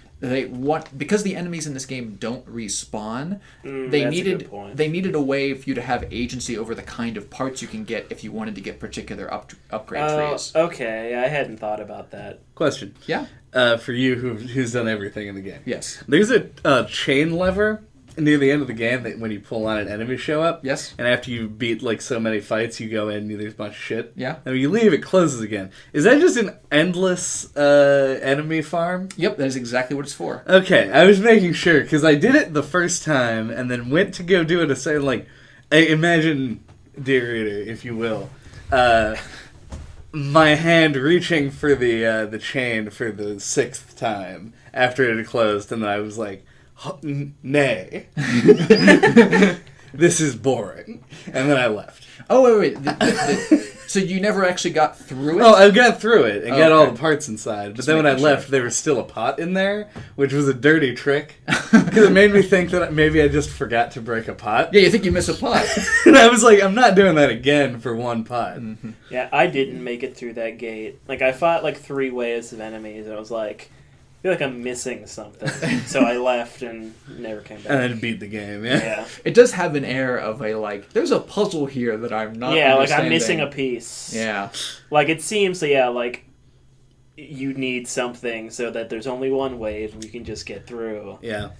because the enemies in this game don't respawn, they needed a way for you to have agency over the kind of parts you can get if you wanted to get particular upgrade trees. Okay, I hadn't thought about that. Question. Yeah. For you who's done everything in the game. Yes. There's a chain lever near the end of the game that when you pull on it, enemies show up. Yes. And after you beat so many fights, you go in and there's a bunch of shit. Yeah. And when you leave, it closes again. Is that just an endless enemy farm? Yep, that is exactly what it's for. Okay, I was making sure, because I did it the first time and then went to go do it a second. Imagine, dear reader, if you will, my hand reaching for the chain for the 6th time after it had closed, and then I was like, nay. This is boring. And then I left. Oh, wait. So you never actually got through it? Oh, I got through it and got all okay. the parts inside. But Just then when I making left, sure. there was still a pot in there, which was a dirty trick. Because it made me think that maybe I just forgot to break a pot. Yeah, you think you miss a pot. And I was like, I'm not doing that again for one pot. Mm-hmm. Yeah, I didn't make it through that gate. I fought 3 waves of enemies, and I was like, I feel like I'm missing something. So I left and never came back. And then beat the game, yeah. It does have an air of there's a puzzle here that I'm not I'm missing a piece. Yeah. It seems, you need something so that there's only one wave and you can just get through. Yeah.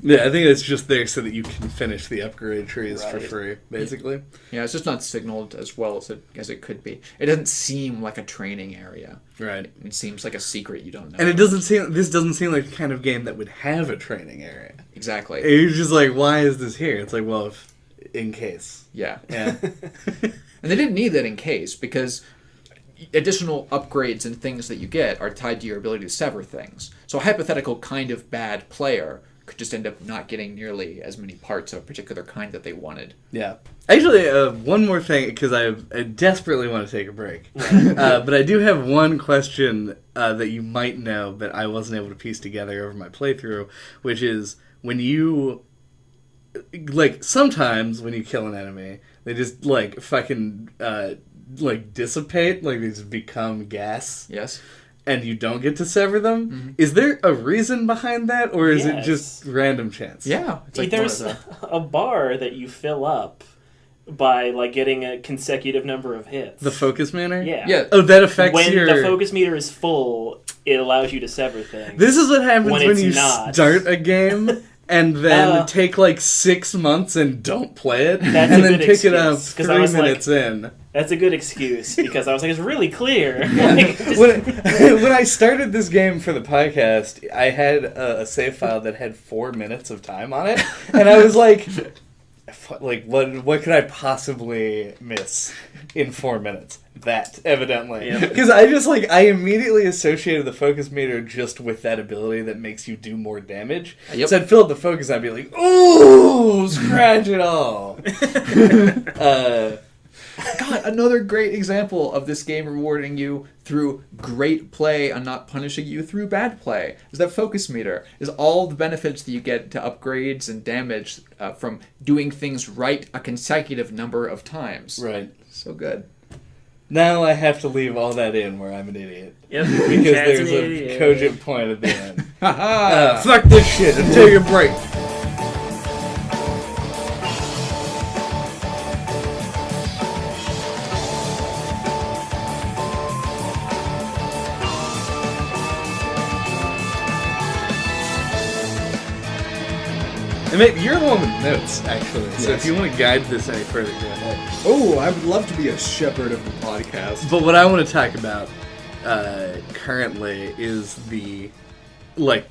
Yeah, I think it's just there so that you can finish the upgrade trees for free, basically. Yeah, it's just not signaled as well as it could be. It doesn't seem like a training area. Right. It seems like a secret you don't know. And this doesn't seem like the kind of game that would have a training area. Exactly. You're just like, why is this here? It's like, well, in case. Yeah. Yeah. And they didn't need that in case, because additional upgrades and things that you get are tied to your ability to sever things. So a hypothetical kind of bad player could just end up not getting nearly as many parts of a particular kind that they wanted. Yeah. Actually, one more thing, because I desperately want to take a break. But I do have one question that you might know that I wasn't able to piece together over my playthrough, which is when you... sometimes when you kill an enemy, they just, fucking, dissipate, they just become gas. Yes. And you don't get to sever them. Mm-hmm. Is there a reason behind that, or is it just random chance? Yeah. It's there's a bar that you fill up by getting a consecutive number of hits. The focus meter? Yeah. Yeah. Oh, that affects when the focus meter is full, it allows you to sever things. This is what happens when when it's you not. start a game and then take like 6 months and don't play it, That's and a then good pick it up excuse, 'cause 3 I was minutes like- in. That's a good excuse, because I was like, it's really clear. Yeah. Like, just- when I started this game for the podcast, I had a save file that had 4 minutes of time on it, and I was like, what could I possibly miss in 4 minutes? That, evidently. Yeah. Because I immediately associated the focus meter just with that ability that makes you do more damage. Yep. So I'd fill up the focus, I'd be like, ooh, scratch it all. God, another great example of this game rewarding you through great play and not punishing you through bad play is that focus meter. Is all the benefits that you get to upgrades and damage from doing things right a consecutive number of times. Right. So good. Now I have to leave all that in where I'm an idiot. Yep. Because Cat's there's an a idiot. cogent point at the end. Haha! Fuck this shit and take a break. And maybe you're the one with notes, actually. So Yes. if you want to guide this any further, go ahead. Oh, I would love to be a shepherd of the podcast. But what I want to talk about currently is the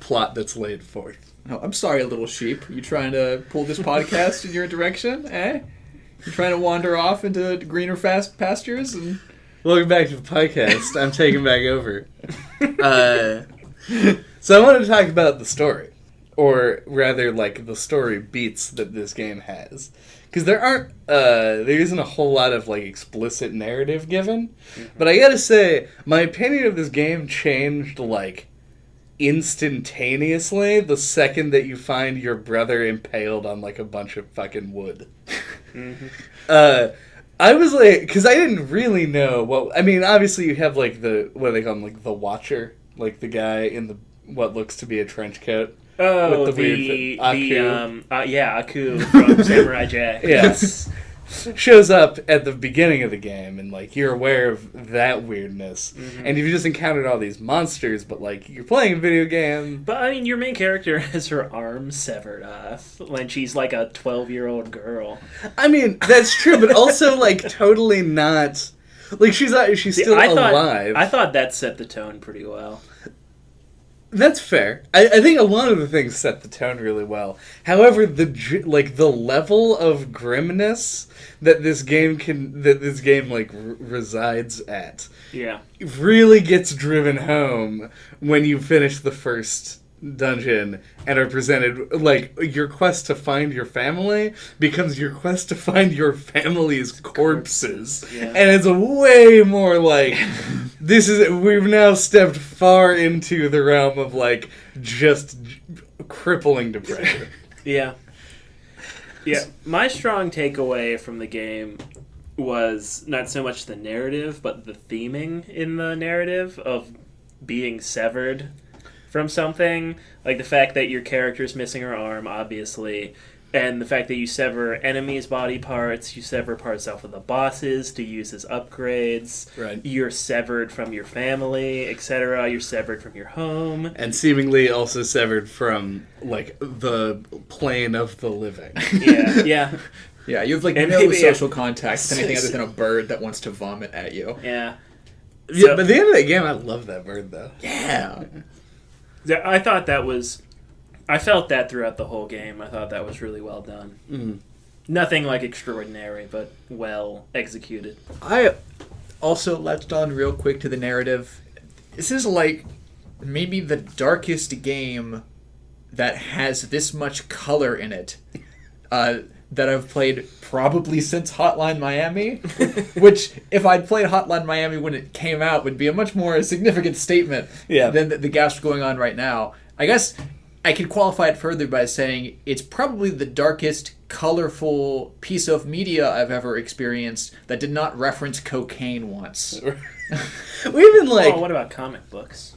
plot that's laid forth. Oh, I'm sorry, little sheep. You trying to pull this podcast in your direction, eh? You trying to wander off into greener fast pastures and... Welcome back to the podcast. I'm taking back over. So I want to talk about the story. Or rather, the story beats that this game has. Because there isn't a whole lot of, explicit narrative given. Mm-hmm. But I gotta say, my opinion of this game changed, instantaneously the second that you find your brother impaled on, a bunch of fucking wood. Mm-hmm. I was because I didn't really know what. I mean, obviously you have what do they call him, the Watcher, the guy in the what looks to be a trench coat. Oh, with the Aku from Samurai Jack. Yes. Shows up at the beginning of the game, and you're aware of that weirdness, and you've just encountered all these monsters, but you're playing a video game. But I mean, your main character has her arm severed off when she's a 12-year-old girl. I mean, that's true, but also totally not. She's still alive. I thought that set the tone pretty well. That's fair. I think a lot of the things set the tone really well. However, the level of grimness that this game resides at, yeah, really gets driven home when you finish the first dungeon and are presented your quest to find your family becomes your quest to find your family's corpses. Yeah. And it's way more we've now stepped far into the realm of just crippling depression. Yeah. My strong takeaway from the game was not so much the narrative, but the theming in the narrative of being severed from something, the fact that your character's missing her arm, obviously, and the fact that you sever enemies' body parts, you sever parts off of the bosses to use as upgrades, Right. You're severed from your family, etc., you're severed from your home. And seemingly also severed from, the plane of the living. Yeah. Yeah, you have And no maybe- social contact with anything other than a bird that wants to vomit at you. Yeah. Yeah, but at the end of that game, I love that bird, though. Yeah. I thought I felt that throughout the whole game. I thought that was really well done. Mm. Nothing extraordinary, but well executed. I also latched on real quick to the narrative. This is maybe the darkest game that has this much color in it that I've played probably since Hotline Miami, which if I'd played Hotline Miami when it came out would be a much more significant statement than the gaps going on right now. I guess I could qualify it further by saying it's probably the darkest, colorful piece of media I've ever experienced that did not reference cocaine once. We even what about comic books?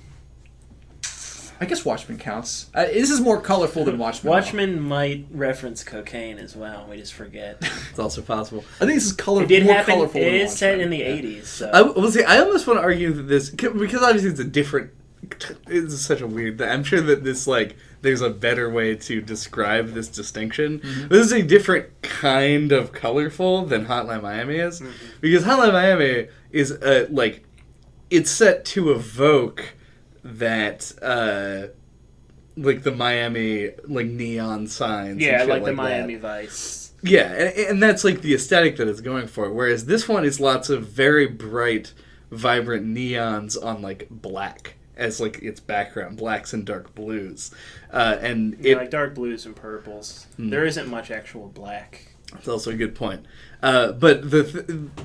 I guess Watchmen counts. This is more colorful than Watchmen. Watchmen might reference cocaine as well. We just forget. It's also possible. I think this is It did more happen. colorful It than is set Watchmen. in the 80s. So. I almost want to argue that this, because obviously it's a different it's such a weird thing. I'm sure that this, like, there's a better way to describe this distinction. Mm-hmm. This is a different kind of colorful than Hotline Miami is. Mm-hmm. Because Hotline Miami is, like, it's set to evoke that, like, the Miami, like, neon signs. Yeah, and shit like the Miami that. Vice. Yeah, and that's, like, the aesthetic that it's going for. Whereas this one is lots of very bright, vibrant neons on, like, black as, like, its background. Blacks and dark blues. And like dark blues and purples. There isn't much actual black. That's also a good point. But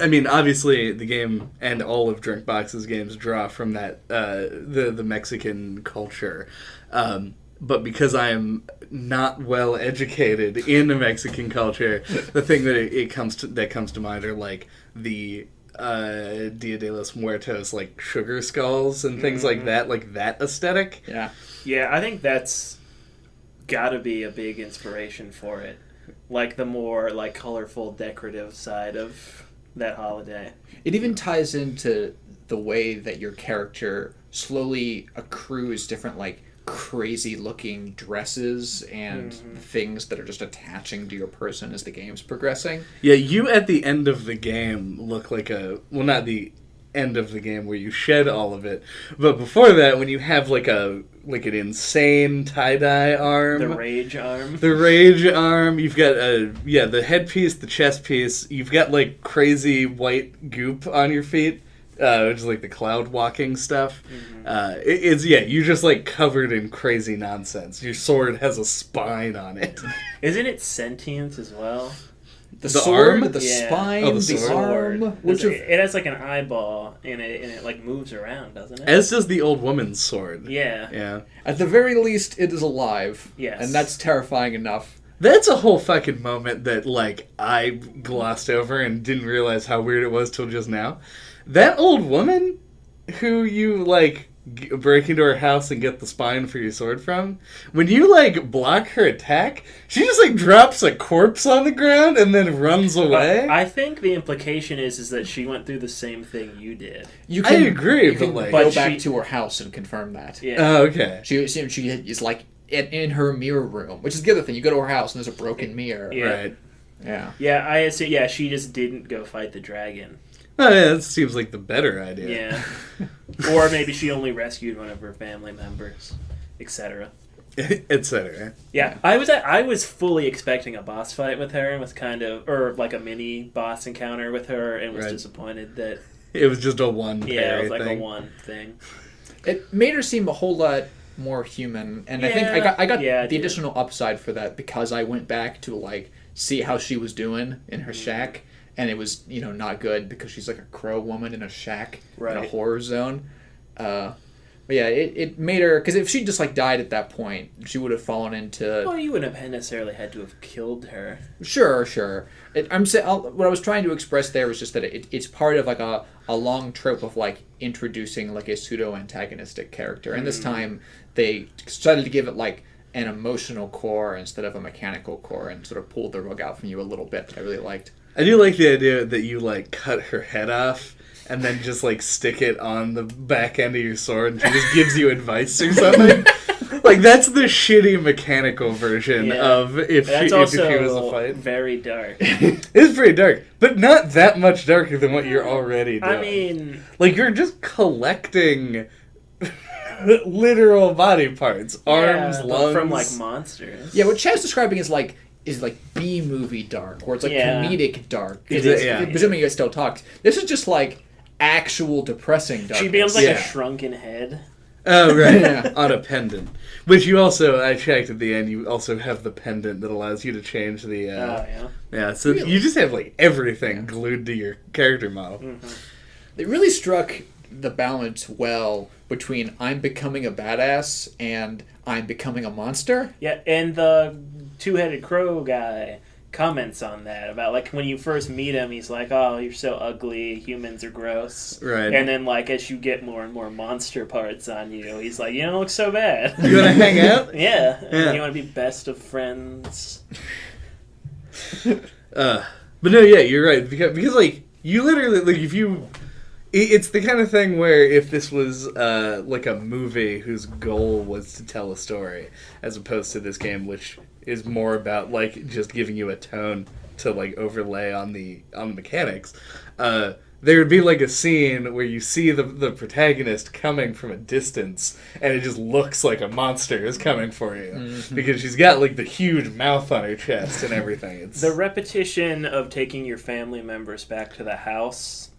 I mean, obviously, the game and all of Drinkbox's games draw from that the Mexican culture. But because I am not well educated in the Mexican culture, the thing that comes to mind are like the Dia de los Muertos, like sugar skulls and things like that aesthetic. Yeah, I think that's got to be a big inspiration for it. Like the more like colorful, decorative side of that holiday. It even ties into the way that your character slowly accrues different like crazy looking dresses and things that are just attaching to your person as the game's progressing. Yeah, you at the end of the game look like not the end of the game where you shed all of it, but before that, when you have like an insane tie-dye arm, the rage arm, you've got the headpiece, the chest piece, you've got like crazy white goop on your feet, which is like the cloud walking stuff. You're just like covered in crazy nonsense. Your sword has a spine on it. Isn't it sentient as well? The sword, arm? the spine, the arm. It has like an eyeball in it, and it like moves around, doesn't it? As does the old woman's sword. Yeah. Yeah. At the very least, it is alive. Yes. And that's terrifying enough. That's a whole fucking moment that, like, I glossed over and didn't realize how weird it was till just now. That old woman who you, like, break into her house and get the spine for your sword from, when you, like, block her attack, she just, like, drops a corpse on the ground and then runs away. I think the implication is that she went through the same thing you did. I agree, you can but, like... go back to her house and confirm that. Yeah. Oh, okay. She is, like, in her mirror room, which is the other thing. You go to her house and there's a broken mirror. Yeah. Right. Yeah. Yeah, I assume, she just didn't go fight the dragon. Oh, yeah, that seems like the better idea. Yeah. Or maybe she only rescued one of her family members, etc. Etc. Yeah, I was fully expecting a boss fight with her and was or like a mini boss encounter with her and was disappointed that... It was just a one parry it was like thing. a one thing. It made her seem a whole lot more human, and I think I got the additional upside for that because I went back to like see how she was doing in her shack. And it was, not good because she's like a crow woman in a shack in a horror zone. But yeah, it made her... Because if she just like died at that point, she would have fallen into... Well, you wouldn't have necessarily had to have killed her. Sure. What I was trying to express there was just that it's part of like a long trope of like introducing like a pseudo-antagonistic character. And this time they decided to give it like an emotional core instead of a mechanical core and sort of pulled the rug out from you a little bit that I really liked. I do like the idea that you, like, cut her head off and then just, like, stick it on the back end of your sword and she just gives you advice or something. Like, that's the shitty mechanical version of if she was a fight. Very dark. It's pretty dark, but not that much darker than what you're already doing. I mean... Like, you're just collecting... literal body parts. Arms, lungs. From, like, monsters. Yeah, what Chad's describing is like B-movie dark, where it's like comedic dark. Presuming you still talks. This is just like actual depressing darkness. She becomes like a shrunken head. Oh, right. On a pendant. Which you also, I checked at the end, you also have the pendant that allows you to change the... Yeah, so you just have like everything glued to your character model. Mm-hmm. It really struck the balance well between I'm becoming a badass and I'm becoming a monster. Yeah, and the two-headed crow guy comments on that about like when you first meet him, he's like, "Oh, you're so ugly. Humans are gross." Right. And then like as you get more and more monster parts on you, he's like, "You don't look so bad. You want to hang out? Yeah. You want to be best of friends." But no, yeah, you're right because like you literally like if you It's the kind of thing where if this was like a movie whose goal was to tell a story, as opposed to this game, which is more about like just giving you a tone to like overlay on the mechanics, there would be like a scene where you see the protagonist coming from a distance, and it just looks like a monster is coming for you because she's got like the huge mouth on her chest and everything. It's the repetition of taking your family members back to the house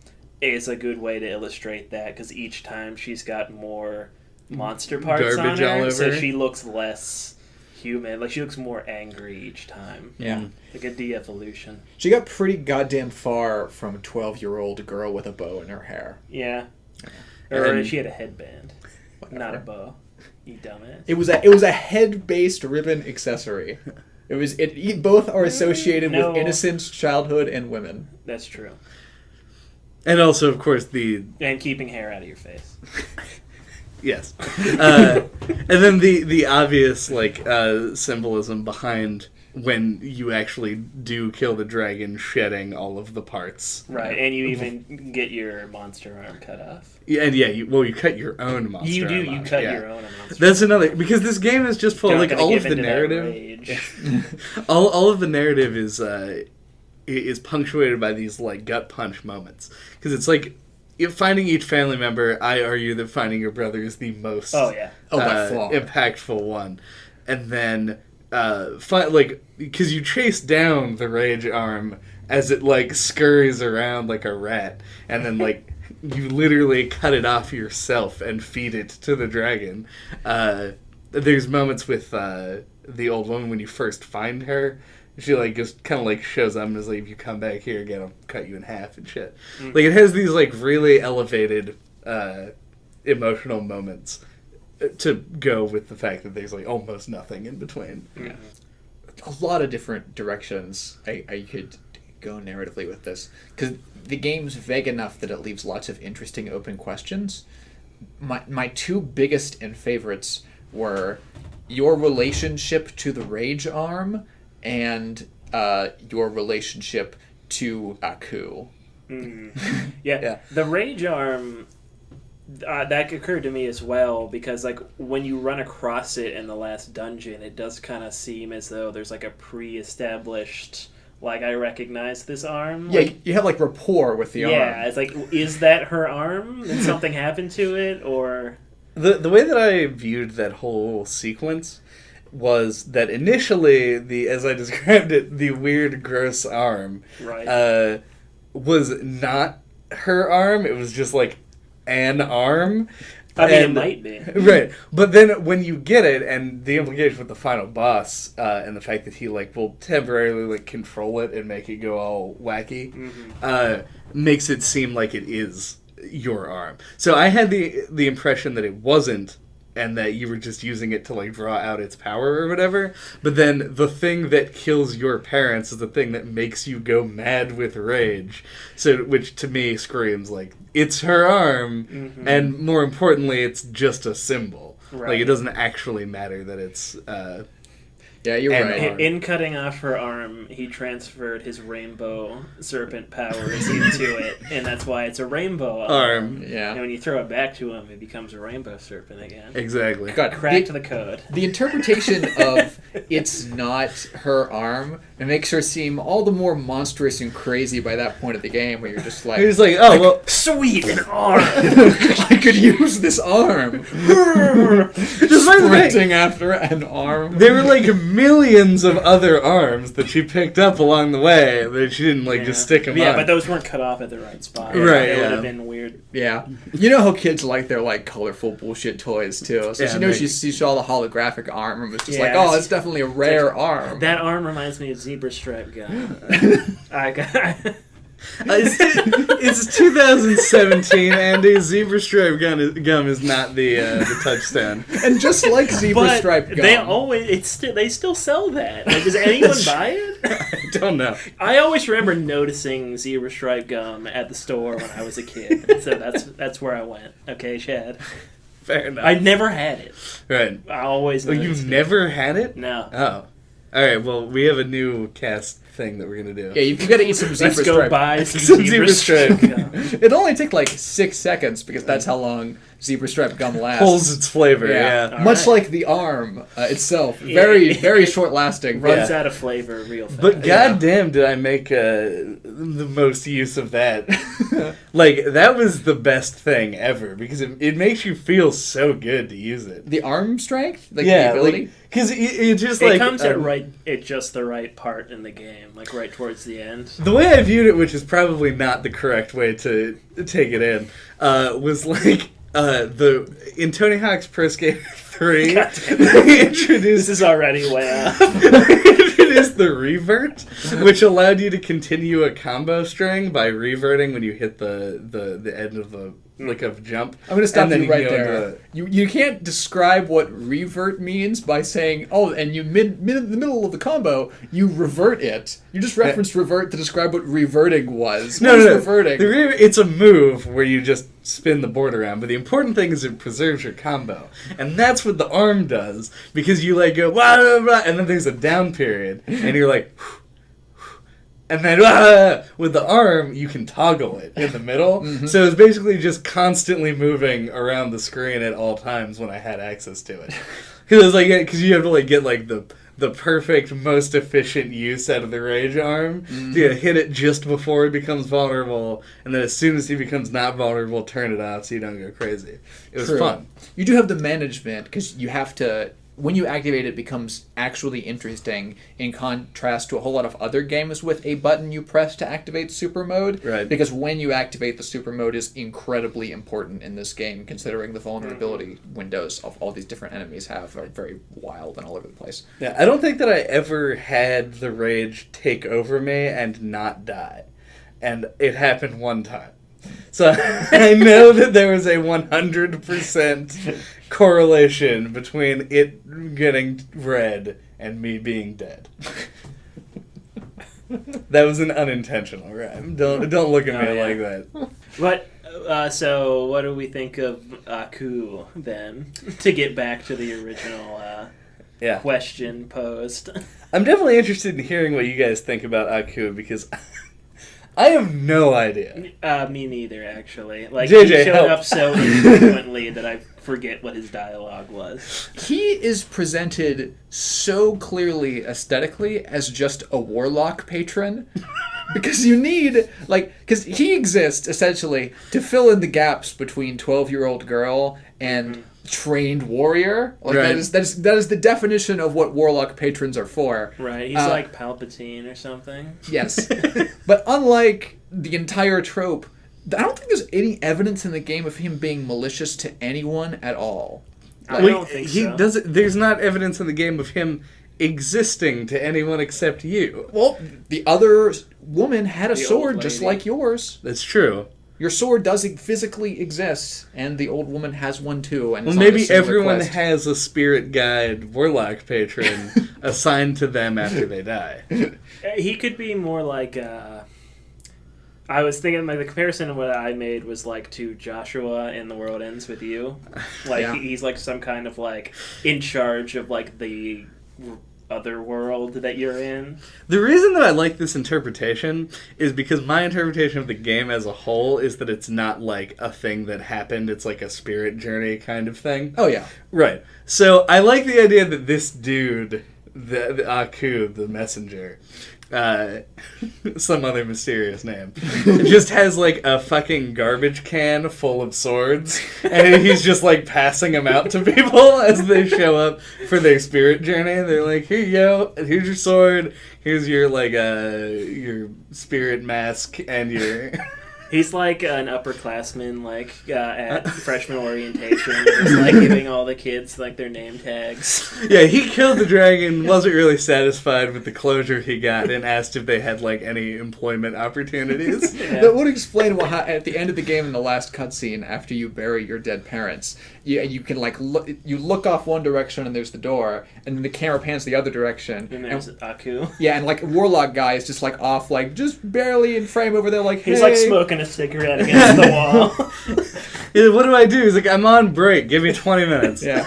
is a good way to illustrate that, because each time she's got more monster parts garbage on all her, over so her. she looks less human. Like, she looks more angry each time. Yeah. Like a de-evolution. She got pretty goddamn far from a 12-year-old girl with a bow in her hair. Yeah. Yeah. Or And- she had a headband, Whatever. not a bow. You dumbass. It was a head-based ribbon accessory. Both are associated No. with innocence, childhood, and women. That's true. and also of course And keeping hair out of your face. yes, and then the obvious like symbolism behind when you actually do kill the dragon, shedding all of the parts. Right, and you even get your monster arm cut off. Yeah, and you cut your own monster. You do, arm you off, cut yeah. your own monster That's another, because this game is just full of like Not gonna all of give the into that narrative. rage. all of the narrative is punctuated by these like gut punch moments, because it's like finding each family member. I argue that finding your brother is the most Oh, yeah. By far. impactful one, and then like because you chase down the rage arm as it like scurries around like a rat, and then like you literally cut it off yourself and feed it to the dragon. There's moments with the old woman when you first find her. She like just kind of like shows up and is like, if you come back here again, I'll cut you in half and shit. Mm-hmm. Like, it has these like really elevated emotional moments to go with the fact that there's like almost nothing in between. Yeah. A lot of different directions I could go narratively with this, because the game's vague enough that it leaves lots of interesting open questions. My two biggest and favorites were your relationship to the rage arm and your relationship to Aku. Yeah, the rage arm, that occurred to me as well, because like when you run across it in the last dungeon, it does kind of seem as though there's like a pre-established, like, I recognize this arm. Yeah, Like, you have like rapport with the arm. yeah, it's like, is that her arm? Did something happen to it, or... The way that I viewed that whole sequence was that initially as I described it, the weird gross arm Right. was not her arm. It was just like an arm. I mean, it And- might be. Right, but then when you get it, and the implication with the final boss, and the fact that he like will temporarily like control it and make it go all wacky, makes it seem like it is your arm. So I had the impression that it wasn't, and that you were just using it to like draw out its power or whatever. But then the thing that kills your parents is the thing that makes you go mad with rage. So, which to me screams like it's her arm, and more importantly, it's just a symbol. Right. Like, it doesn't actually matter that it's. Yeah, you're And right. arm. In cutting off her arm, he transferred his rainbow serpent powers into it, and that's why it's a rainbow arm. Yeah. And when you throw it back to him, it becomes a rainbow serpent again. Exactly. God, Cracked the code. the interpretation of it's not her arm, it makes her seem all the more monstrous and crazy by that point of the game, where you're just like, He's like, oh, well, Sweet, an arm! I could use this arm. just like the thing. Sprinting after an arm. There were like millions of other arms that she picked up along the way that she didn't like just stick them Yeah, on. but those weren't cut off at the right spot. Right, It would yeah. have been weird. Yeah. You know how kids like their like colorful bullshit toys too. So Yeah, she knows they- she saw the holographic arm and was just Yeah, like, oh, it's- it's definitely a rare arm. That arm reminds me of zebra stripe gum. I got... It's 2017, Andy. Zebra stripe gum is not the touchstone. And just like zebra But stripe gum. they still sell that. Like, does anyone buy it? I don't know. I always remember noticing zebra stripe gum at the store when I was a kid. So that's where I went. Okay, Chad. Fair enough. I never had it. Right. I always Oh, noticed you've it. never had it? No. Oh. All right, well, we have a new cast thing that we're going to do. Yeah, you got to eat some zebra Let's go stripe. buy some zebra stripe gum. It'll only take like 6 seconds because that's how long zebra stripe gum lasts. Pulls its flavor, yeah. Much like the arm itself. Yeah. very short lasting. Runs out of flavor real fast. But goddamn, did I make the most use of that. Like, that was the best thing ever, because it makes you feel so good to use it. The arm strength? Like the ability? Because it just it comes at just the right part in the game, like right towards the end. The way I viewed it, which is probably not the correct way to take it in, was like in Tony Hawk's Pro Skater 3, they introduced... This is already way out. Introduced the revert, which allowed you to continue a combo string by reverting when you hit the end of the jump. I'm going to stop you right there. You can't describe what revert means by saying, oh, and you in the middle of the combo, you revert it. You just referenced revert to describe what reverting was. No. Reverting? It's a move where you just spin the board around, but the important thing is it preserves your combo. And that's what the arm does, because you go, blah, blah, blah, and then there's a down period, and you're like... And then with the arm, you can toggle it in the middle. Mm-hmm. So it's basically just constantly moving around the screen at all times when I had access to it. Because you have to get the perfect, most efficient use out of the rage arm. Mm-hmm. So you hit it just before it becomes vulnerable, and then as soon as he becomes not vulnerable, turn it off so you don't go crazy. It was fun. You do have the management, because you have to... When you activate it, becomes actually interesting in contrast to a whole lot of other games with a button you press to activate super mode. Right. Because when you activate the super mode is incredibly important in this game, considering the vulnerability windows of all these different enemies have are very wild and all over the place. Yeah, I don't think that I ever had the rage take over me and not die. And it happened one time. So I know that there was a 100% correlation between it getting red and me being dead. That was an unintentional rhyme. Don't look at me like that. But so what do we think of Aku then? To get back to the original question posed. I'm definitely interested in hearing what you guys think about Aku, because I have no idea. Me neither, actually. JJ, he showed help. up so infrequently that I forget what his dialogue was. He is presented so clearly aesthetically as just a warlock patron. Because you need, because he exists, essentially, to fill in the gaps between 12-year-old girl and trained warrior. Right. That is the definition of what warlock patrons are for. Right, he's like Palpatine or something. Yes. But unlike the entire trope, I don't think there's any evidence in the game of him being malicious to anyone at all. I don't think so. There's not evidence in the game of him existing to anyone except you. Well, the other woman had a sword just like yours. That's true. Your sword does physically exist, and the old woman has one too. And maybe everyone has a spirit guide warlock patron assigned to them after they die. He could be more like... I was thinking, the comparison of what I made was to Joshua in The World Ends With You. He's some kind of in charge of the other world that you're in. The reason that I like this interpretation is because my interpretation of the game as a whole is that it's not a thing that happened. It's a spirit journey kind of thing. Oh, yeah. Right. So I like the idea that this dude, the Aku, the messenger, some other mysterious name, just has a fucking garbage can full of swords, and he's just passing them out to people as they show up for their spirit journey. They're like, here you go, here's your sword, here's your your spirit mask, and your... He's like an upperclassman, at freshman orientation, just giving all the kids their name tags. Yeah, he killed the dragon, wasn't really satisfied with the closure he got, and asked if they had any employment opportunities. Yeah. That would explain why at the end of the game in the last cutscene, after you bury your dead parents, you can look off one direction and there's the door, and then the camera pans the other direction. And there's Aku. Yeah, and warlock guy is just off, just barely in frame over there, hey. He's smoking a cigarette against the wall. What do I do? He's like, I'm on break. Give me 20 minutes. Yeah.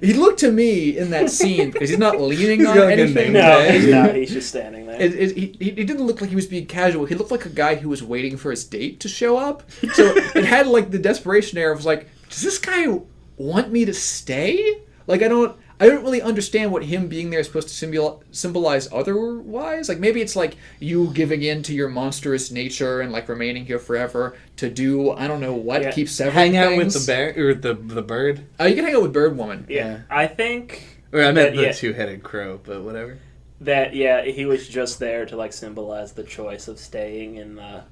He looked to me in that scene because he's not leaning on going in anything. No, he's not. He's just standing there. He didn't look like he was being casual. He looked like a guy who was waiting for his date to show up. So it had like the desperation air of like, does this guy want me to stay? Like I don't really understand what him being there is supposed to symbolize otherwise. Like maybe it's like you giving in to your monstrous nature and like remaining here forever to do I don't know what, keep severing Hang out things. with the bear or the bird. You can hang out with Bird Woman. Yeah, I think. Or I meant the two-headed crow, but whatever. That he was just there to like symbolize the choice of staying in the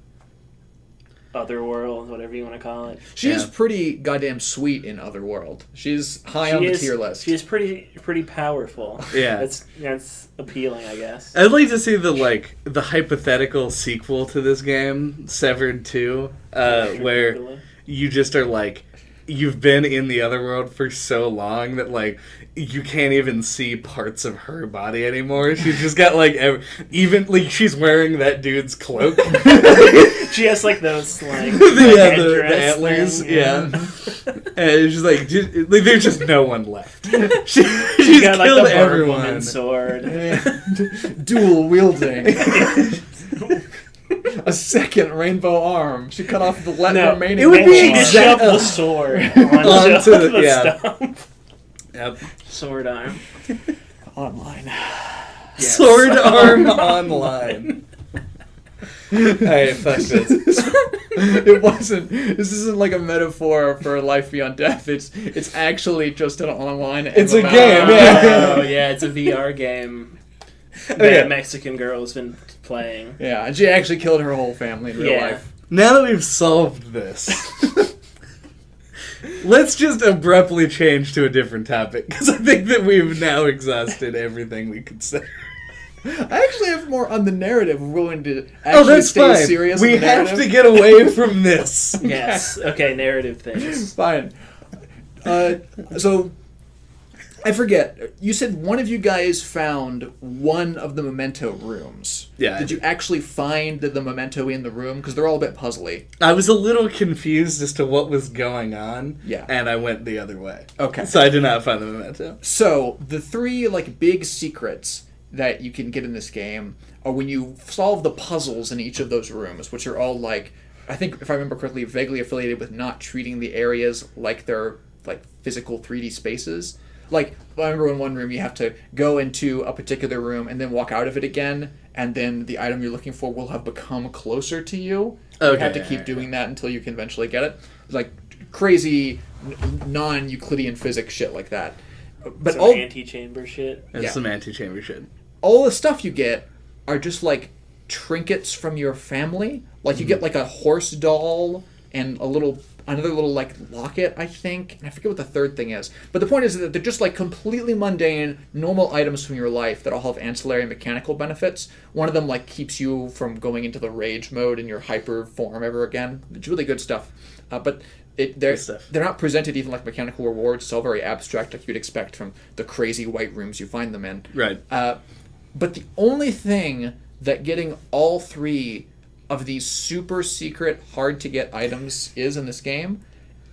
other world, whatever you want to call it. She is pretty goddamn sweet in Otherworld. She's high on the tier list. She's pretty powerful. Yeah, that's appealing, I guess. I'd like to see the hypothetical sequel to this game, Severed 2, where you just are like, you've been in the other world for so long that like you can't even see parts of her body anymore. She's just got like even like she's wearing that dude's cloak. She has like those like the antlers, and she's like there's just no one left. She's got, killed like, the everyone. Sword, dual wielding. A second rainbow arm. She cut off the remaining. It would be she just shoved the sword onto the stump. Yep. Sword arm. Online. Yes. Sword arm online. Alright, fuck this. It wasn't. This isn't like a metaphor for life beyond death. It's actually just an online. It's a MMO. game. Yeah. Oh yeah, it's a VR game that a Mexican girl's been playing. Yeah, and she actually killed her whole family in real life. Now that we've solved this, let's just abruptly change to a different topic, because I think that we've now exhausted everything we could say. I actually have more on the narrative. We're willing to actually stay fine. serious. We have to get away from this. Yes. Okay, narrative things. Fine. So, I forget. You said one of you guys found one of the memento rooms. Yeah. Did you actually find the memento in the room? Because they're all a bit puzzly. I was a little confused as to what was going on. Yeah. And I went the other way. Okay. So I did not find the memento. So, the three like big secrets that you can get in this game are when you solve the puzzles in each of those rooms, which are all like, I think if I remember correctly, vaguely affiliated with not treating the areas like they're like physical 3D spaces. Like, I remember in one room you have to go into a particular room and then walk out of it again, and then the item you're looking for will have become closer to you. Okay. You have to keep doing that until you can eventually get it. It's like crazy non-Euclidean physics shit like that. But some all anti-chamber shit. And some anti-chamber shit. All the stuff you get are just like trinkets from your family. Like you get like a horse doll and another little like locket, I think, and I forget what the third thing is. But the point is that they're just like completely mundane, normal items from your life that all have ancillary mechanical benefits. One of them like keeps you from going into the rage mode in your hyper form ever again. It's really good stuff. But they're not presented even like mechanical rewards. It's all very abstract, like you'd expect from the crazy white rooms you find them in. Right. But the only thing that getting all three of these super secret, hard to get items is in this game,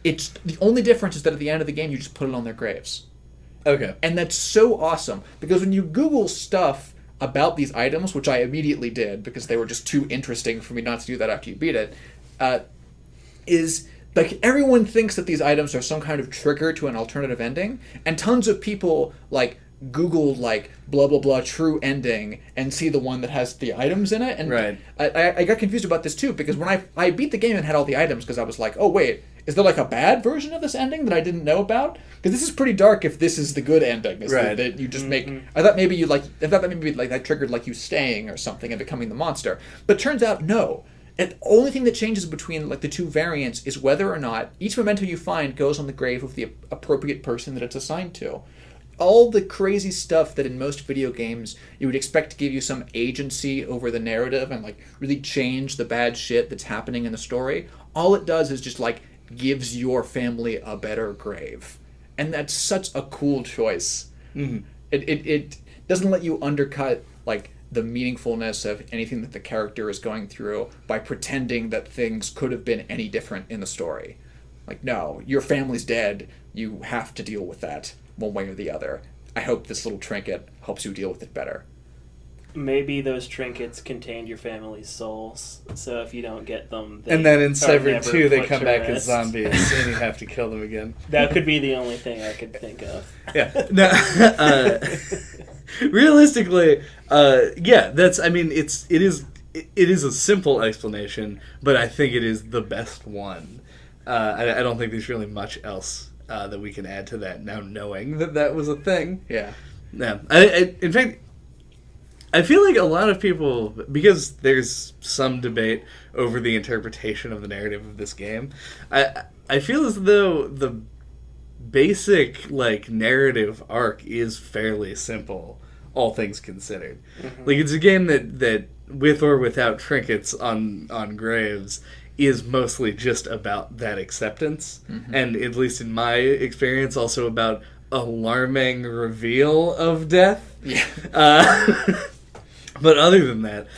it's the only difference is that at the end of the game you just put it on their graves. Okay. And that's so awesome, because when you Google stuff about these items, which I immediately did because they were just too interesting for me not to do that after you beat it, is like everyone thinks that these items are some kind of trigger to an alternative ending, and tons of people like Google like blah blah blah true ending and see the one that has the items in it, and right. I got confused about this too, because when I beat the game and had all the items, because I was like, oh wait, is there like a bad version of this ending that I didn't know about? Because this is pretty dark if this is the good ending, that you just make. I thought maybe that triggered like you staying or something and becoming the monster, but turns out no. And the only thing that changes between like the two variants is whether or not each memento you find goes on the grave of the appropriate person that it's assigned to. All the crazy stuff that in most video games you would expect to give you some agency over the narrative and like really change the bad shit that's happening in the story, all it does is just like gives your family a better grave. And that's such a cool choice. Mm-hmm. It doesn't let you undercut like the meaningfulness of anything that the character is going through by pretending that things could have been any different in the story. Like, no, your family's dead. You have to deal with that. one way or the other. I hope this little trinket helps you deal with it better. Maybe those trinkets contained your family's souls, so if you don't get them, and then in Severed 2, they come back rest. as zombies, and you have to kill them again. That could be the only thing I could think of. Yeah. No. Realistically, yeah. That's. I mean, it is a simple explanation, but I think it is the best one. I don't think there's really much else that we can add to that now, knowing that was a thing. Yeah. Yeah. In fact, I feel like a lot of people, because there's some debate over the interpretation of the narrative of this game, I feel as though the basic narrative arc is fairly simple, all things considered. Mm-hmm. Like, it's a game that with or without trinkets on graves is mostly just about that acceptance, mm-hmm. and at least in my experience, also about alarming reveal of death. Yeah. But other than that,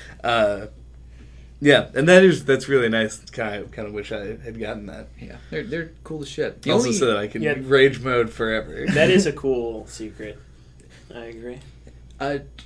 yeah, and that's really nice. Kind of wish I had gotten that. Yeah, they're cool as shit. So that I can rage mode forever. That is a cool secret. I agree.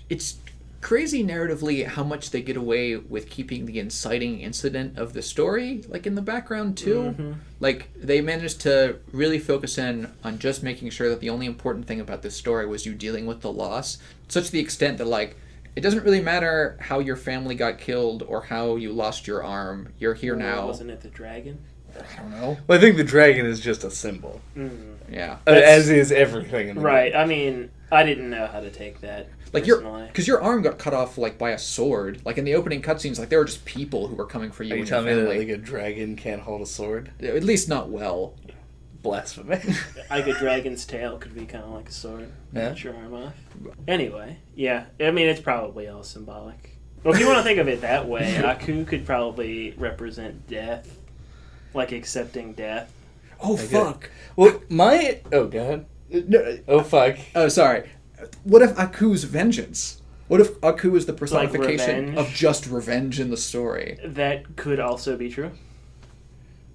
It's crazy narratively how much they get away with keeping the inciting incident of the story in the background too. Mm-hmm. They managed to really focus in on just making sure that the only important thing about this story was you dealing with the loss, such to the extent that it doesn't really matter how your family got killed or how you lost your arm. You're here now. Wasn't it the dragon? I don't know. Well, I think the dragon is just a symbol. Mm-hmm. Yeah. As is everything in the right. game. I mean, I didn't know how to take that. Because your arm got cut off by a sword. In the opening cutscenes, there were just people who were coming for you. Are you and your telling me family. that a dragon can't hold a sword? At least not well. Blasphemy. A dragon's tail could be kind of like a sword. Yeah. Cut your arm off. Anyway, yeah. I mean, it's probably all symbolic. Well, if you want to think of it that way, Aku could probably represent death, accepting death. Oh, fuck. Well, oh, go ahead. No, oh, fuck. Oh, sorry. What if Aku's vengeance? What if Aku is the personification of just revenge in the story? That could also be true.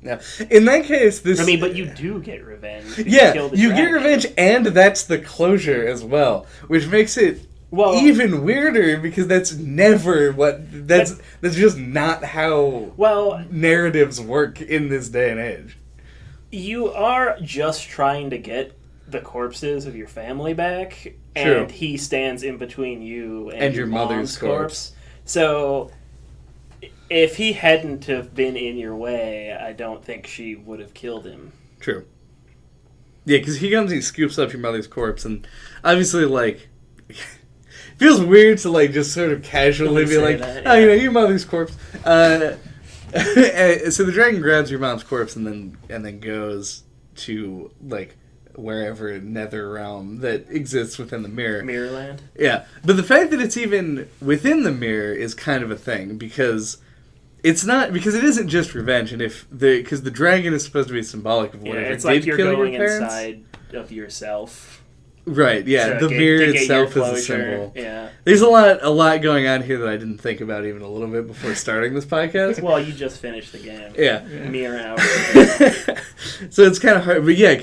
Yeah. In that case, but you do get revenge. Yeah, you get revenge, and that's the closure as well, which makes it even weirder because that's never that's just not how narratives work in this day and age. You are just trying to get the corpses of your family back, True. And he stands in between you and your mother's corpse. So if he hadn't have been in your way, I don't think she would have killed him. True. Yeah, because he comes and he scoops up your mother's corpse, and obviously, feels weird to, just sort of casually be like, that, oh, your mother's corpse. So the dragon grabs your mom's corpse and then goes to, wherever nether realm that exists within the mirror. Mirrorland? Yeah. But the fact that it's even within the mirror is kind of a thing, because it isn't just revenge, and because the dragon is supposed to be symbolic of whatever it's like did you're kill going your parents. Inside of yourself. Right, yeah. So the mirror to get itself your is a closure. symbol. Yeah. There's a lot going on here that I didn't think about even a little bit before starting this podcast. Well, you just finished the game. Yeah. Mere hour. So it's kind of hard, but yeah,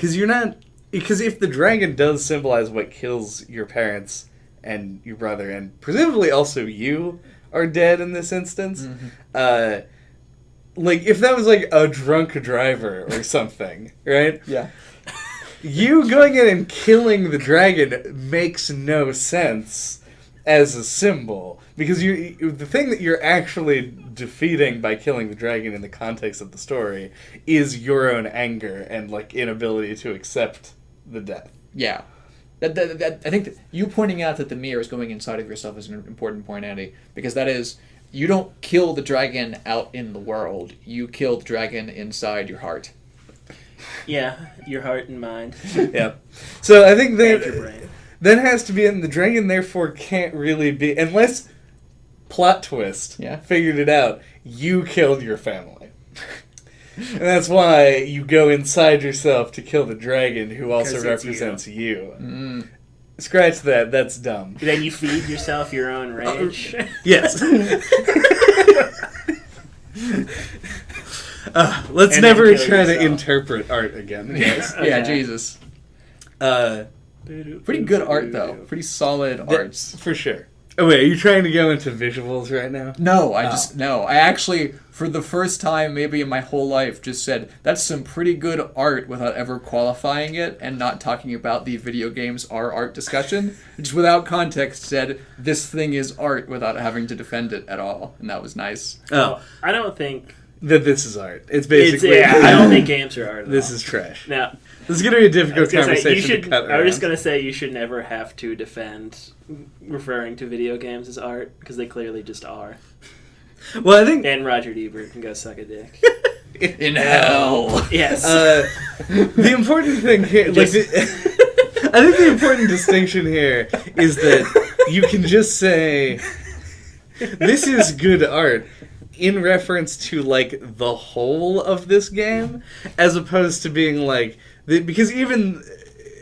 because if the dragon does symbolize what kills your parents and your brother, and presumably also you are dead in this instance, mm-hmm. If that was a drunk driver or something, right? Yeah. You going in and killing the dragon makes no sense as a symbol, because the thing that you're actually defeating by killing the dragon in the context of the story is your own anger and inability to accept the death. Yeah. I think that you pointing out that the mirror is going inside of yourself is an important point, Andy, because that is, you don't kill the dragon out in the world. You kill the dragon inside your heart. Yeah, your heart and mind. Yeah. So I think And your brain. that has to be in the dragon, therefore can't really be, unless plot twist figured it out, you killed your family. And that's why you go inside yourself to kill the dragon, who also represents you. Mm. Scratch that, that's dumb. Then you feed yourself your own rage. Yes. Let's And never then kill try to yourself. interpret art again, guys. Yeah, Okay. Jesus. Pretty good art, though. Pretty solid arts. For sure. Oh, wait, are you trying to go into visuals right now? No, I actually, for the first time maybe in my whole life, just said, that's some pretty good art without ever qualifying it and not talking about the video games are art discussion. Just without context said, this thing is art without having to defend it at all. And that was nice. Oh, I don't think... that this is art. It's basically... I don't think games are art at This all. is trash. Now, this is going to be a difficult conversation to cut I was just around. going to say you should never have to defend referring to video games as art, because they clearly just are. Well, I think... And Roger Ebert can go suck a dick. In hell! Yes. The important thing here... I think the important distinction here is that you can just say, this is good art, in reference to, like, the whole of this game, as opposed to being like... because even...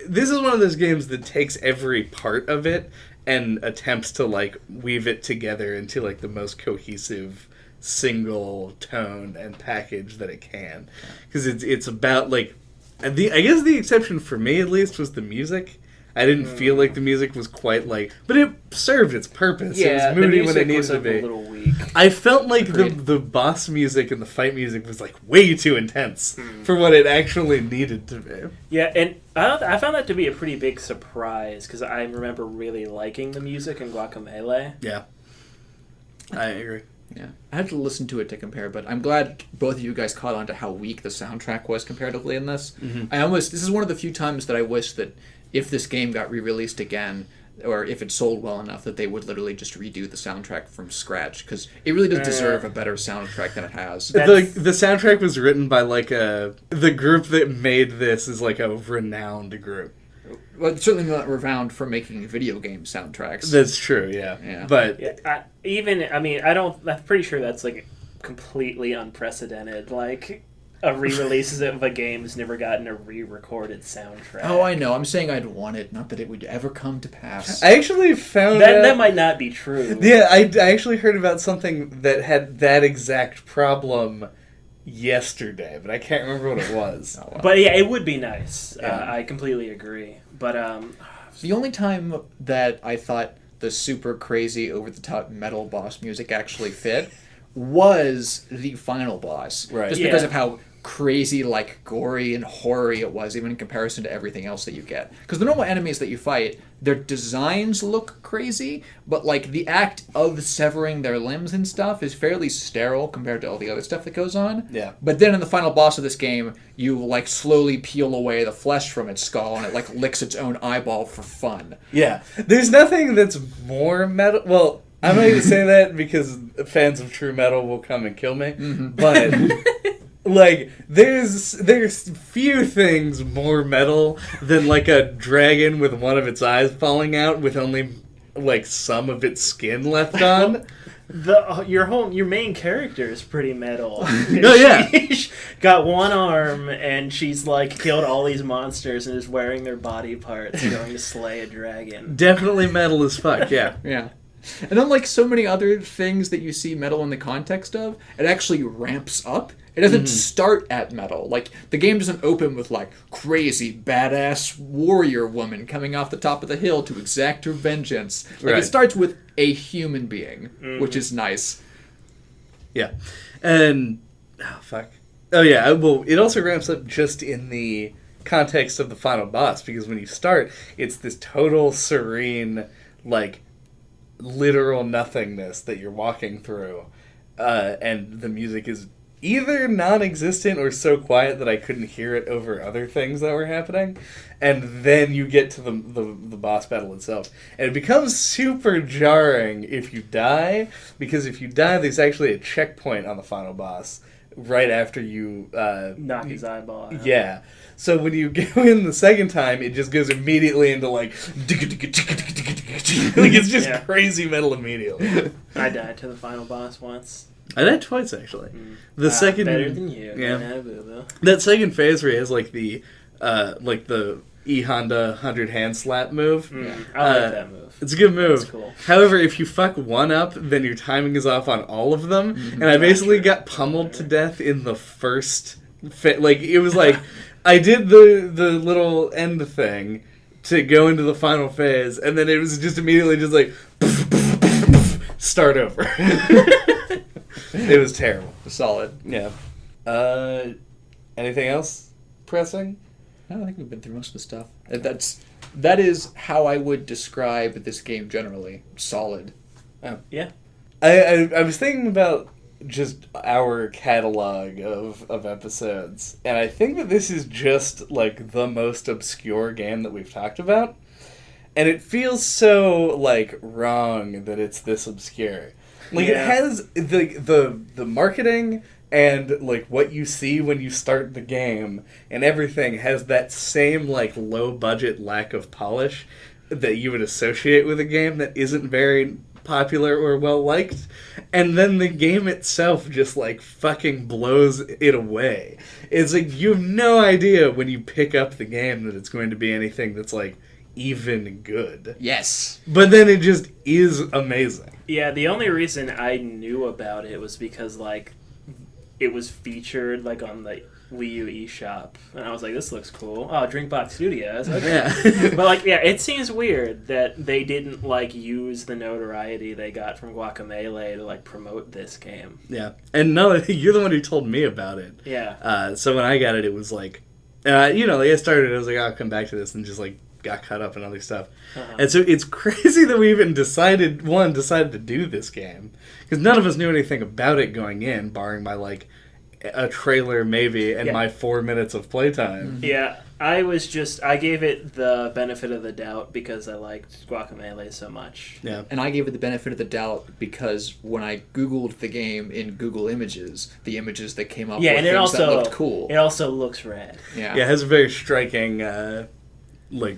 this is one of those games that takes every part of it and attempts to, like, weave it together into, like, the most cohesive single tone and package that it can. Because it's about, like... I guess the exception for me, at least, was the music. I didn't feel like the music was quite like... But it served its purpose. Yeah, it was moody the when it music needed to was be. a little weak. I felt like the boss music and the fight music was like way too intense for what it actually needed to be. Yeah, and I found that to be a pretty big surprise, because I remember really liking the music in Guacamelee. Yeah. I agree. Yeah, I had to listen to it to compare, but I'm glad both of you guys caught on to how weak the soundtrack was comparatively in this. Mm-hmm. This is one of the few times that I wish that if this game got re-released again, or if it sold well enough, that they would literally just redo the soundtrack from scratch, because it really does deserve a better soundtrack than it has. The soundtrack was written by the group that made this is like a renowned group. Well, it's certainly not renowned for making video game soundtracks. That's true, yeah. But I'm pretty sure that's like completely unprecedented. Like, a re-release of a game has never gotten a re-recorded soundtrack. Oh, I know. I'm saying I'd want it, not that it would ever come to pass. I actually found that might not be true. Yeah, I actually heard about something that had that exact problem yesterday, but I can't remember what it was. Oh, wow. But yeah, it would be nice. Yeah. I completely agree. But the only time that I thought the super crazy over-the-top metal boss music actually fit was the final boss. Right. Just because of how crazy, like, gory and hoary it was, even in comparison to everything else that you get. Because the normal enemies that you fight, their designs look crazy, but, like, the act of severing their limbs and stuff is fairly sterile compared to all the other stuff that goes on. Yeah. But then in the final boss of this game, you, like, slowly peel away the flesh from its skull, and it, like, licks its own eyeball for fun. Yeah. There's nothing that's more metal... Well, I'm not going to say that because fans of true metal will come and kill me, but... Like, there's few things more metal than, like, a dragon with one of its eyes falling out with only, like, some of its skin left on. Your main character is pretty metal. Oh, yeah. She's got one arm, and she's, like, killed all these monsters and is wearing their body parts going to slay a dragon. Definitely metal as fuck, yeah. Yeah. And unlike so many other things that you see metal in the context of, it actually ramps up. It doesn't start at metal. Like, the game doesn't open with, like, crazy, badass warrior woman coming off the top of the hill to exact her vengeance. Like, It starts with a human being, which is nice. Yeah. And... Oh, fuck. Oh, yeah. Well, it also ramps up just in the context of the final boss, because when you start, it's this total serene, like, literal nothingness that you're walking through. And the music is either non-existent or so quiet that I couldn't hear it over other things that were happening. And then you get to the boss battle itself. And it becomes super jarring if you die, because if you die, there's actually a checkpoint on the final boss right after you... knock his eyeball out. Yeah. So when you go in the second time, it just goes immediately into, like... like, it's just crazy metal immediately. I died to the final boss once. I died twice, actually. The second... Better than you. Yeah. That second phase where he has, like, the E-Honda 100 hand slap move. I like that move. It's a good move. That's cool. However, if you fuck one up, then your timing is off on all of them. And I basically got pummeled to death in the first... Like, it was like... I did the little end thing, to go into the final phase, and then it was just immediately just like start over. It was terrible. Solid. Yeah. Anything else pressing? I don't think we've been through most of the stuff. That is how I would describe this game generally. Solid. Oh. Yeah. I was thinking about just our catalog of episodes, and I think that this is just like the most obscure game that we've talked about, and it feels so like wrong that it's this obscure. Like It has the marketing and like what you see when you start the game and everything has that same like low budget lack of polish that you would associate with a game that isn't very popular or well liked, and then the game itself just like fucking blows it away. It's like you have no idea when you pick up the game that it's going to be anything that's like even good. Yes. But then it just is amazing. Yeah, the only reason I knew about it was because like it was featured like on the Wii U eShop, and I was like, this looks cool. Oh, Drinkbox Studios. Okay. Yeah. But like, yeah, it seems weird that they didn't like use the notoriety they got from Guacamelee to like promote this game. Yeah. And no, you're the one who told me about it. Yeah. So when I got it, it was like, like I started, I was like, I'll come back to this, and just like got caught up in other stuff. Uh-huh. And so it's crazy that we even decided to do this game, because none of us knew anything about it going in, barring by like a trailer maybe and my 4 minutes of playtime. Yeah, I gave it the benefit of the doubt because I liked Guacamelee so much. Yeah. And I gave it the benefit of the doubt because when I Googled the game in Google Images, the images that came up were and things that looked cool. It also looks rad. Yeah. Yeah, it has a very striking like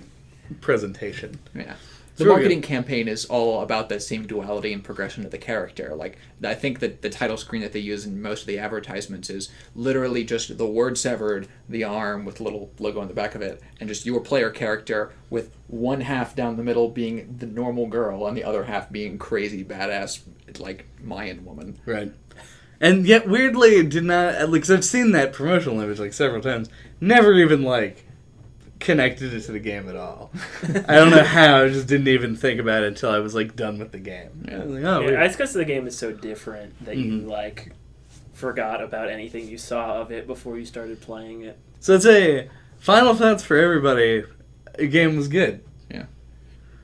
presentation. Yeah. The Sure, marketing campaign is all about that same duality and progression of the character. Like, I think that the title screen that they use in most of the advertisements is literally just the word severed, the arm with a little logo on the back of it, and just your player character with one half down the middle being the normal girl and the other half being crazy, badass, like, Mayan woman. Right. And yet, weirdly, it did not, like, 'cause I've seen that promotional image, like, several times, never even, like, connected it to the game at all. I don't know how, I just didn't even think about it until I was, like, done with the game. Yeah. I was like, oh, Yeah, weird. it's because the game is so different that you, like, forgot about anything you saw of it before you started playing it. So I'd say, final thoughts for everybody, the game was good. Yeah.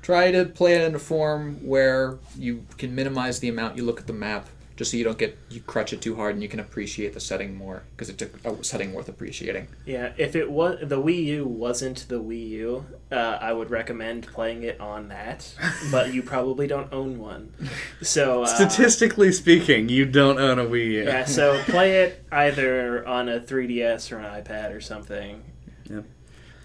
Try to play it in a form where you can minimize the amount you look at the map, just so you crutch it too hard and you can appreciate the setting more, because it took a setting worth appreciating. Yeah, if it was the Wii U wasn't the Wii U, I would recommend playing it on that, but you probably don't own one. So Statistically speaking, you don't own a Wii U. yeah, so play it either on a 3DS or an iPad or something. Yeah.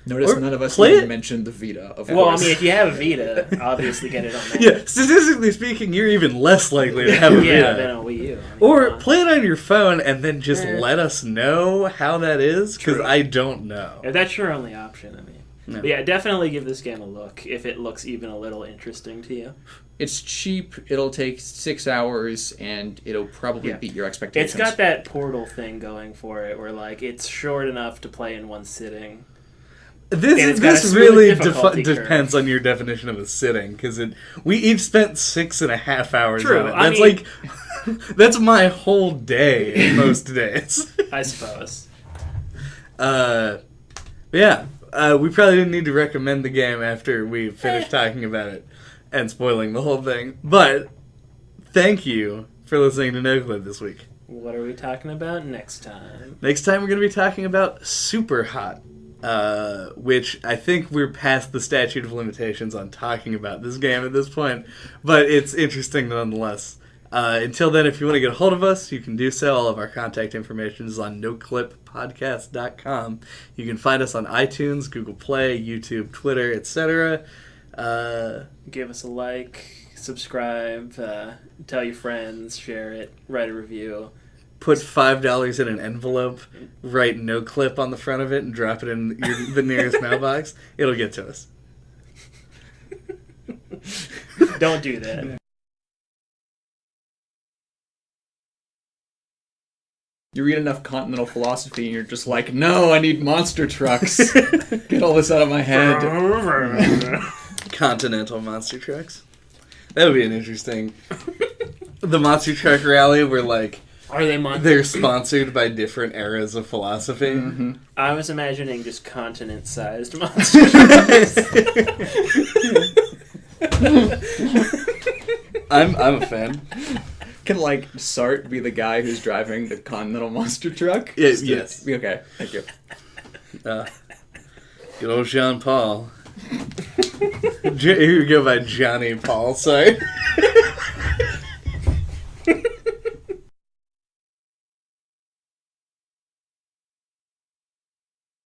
Notice Or none of us play even it- mentioned the Vita, of Well, I course. mean, if you have a Vita, obviously get it on there. Yeah, statistically speaking, you're even less likely to have a Yeah, Vita. than a Wii U. I mean, Or come on. play it on your phone and then just Eh. let us know how that is, because True. I don't know. Yeah, that's your only option, I mean. No. But yeah, definitely give this game a look if it looks even a little interesting to you. It's cheap, it'll take 6 hours, and it'll probably Yeah. beat your expectations. It's got that Portal thing going for it, where like it's short enough to play in one sitting. And it's got a This smooth really difficulty curve. depends on your definition of a sitting, because we each spent 6.5 hours True, on it. I That's mean- like that's my whole day most days. I suppose. Yeah, we probably didn't need to recommend the game after we finished talking about it and spoiling the whole thing. But thank you for listening to NOCLIP this week. What are we talking about next time? Next time we're going to be talking about Super Hot, which I think we're past the statute of limitations on talking about this game at this point, but it's interesting nonetheless. Until then, if you want to get a hold of us, you can do so. All of our contact information is on noclippodcast.com. You can find us on iTunes, Google Play, YouTube, Twitter, etc. Give us a like, subscribe, tell your friends, share it, write a review. Put $5 in an envelope, write NOCLIP on the front of it, and drop it in the nearest mailbox. It'll get to us. Don't do that. You read enough continental philosophy and you're just like, no, I need monster trucks. Get all this out of my head. Continental monster trucks. That would be an interesting... The monster truck rally where, like... Are they monster? They're sponsored by different eras of philosophy. Mm-hmm. I was imagining just continent-sized monster trucks. I'm a fan. Can, like, Sart be the guy who's driving the continental monster truck? Yes. Okay, thank you. Good old Jean Paul. Here we go by Johnny Paul, sorry.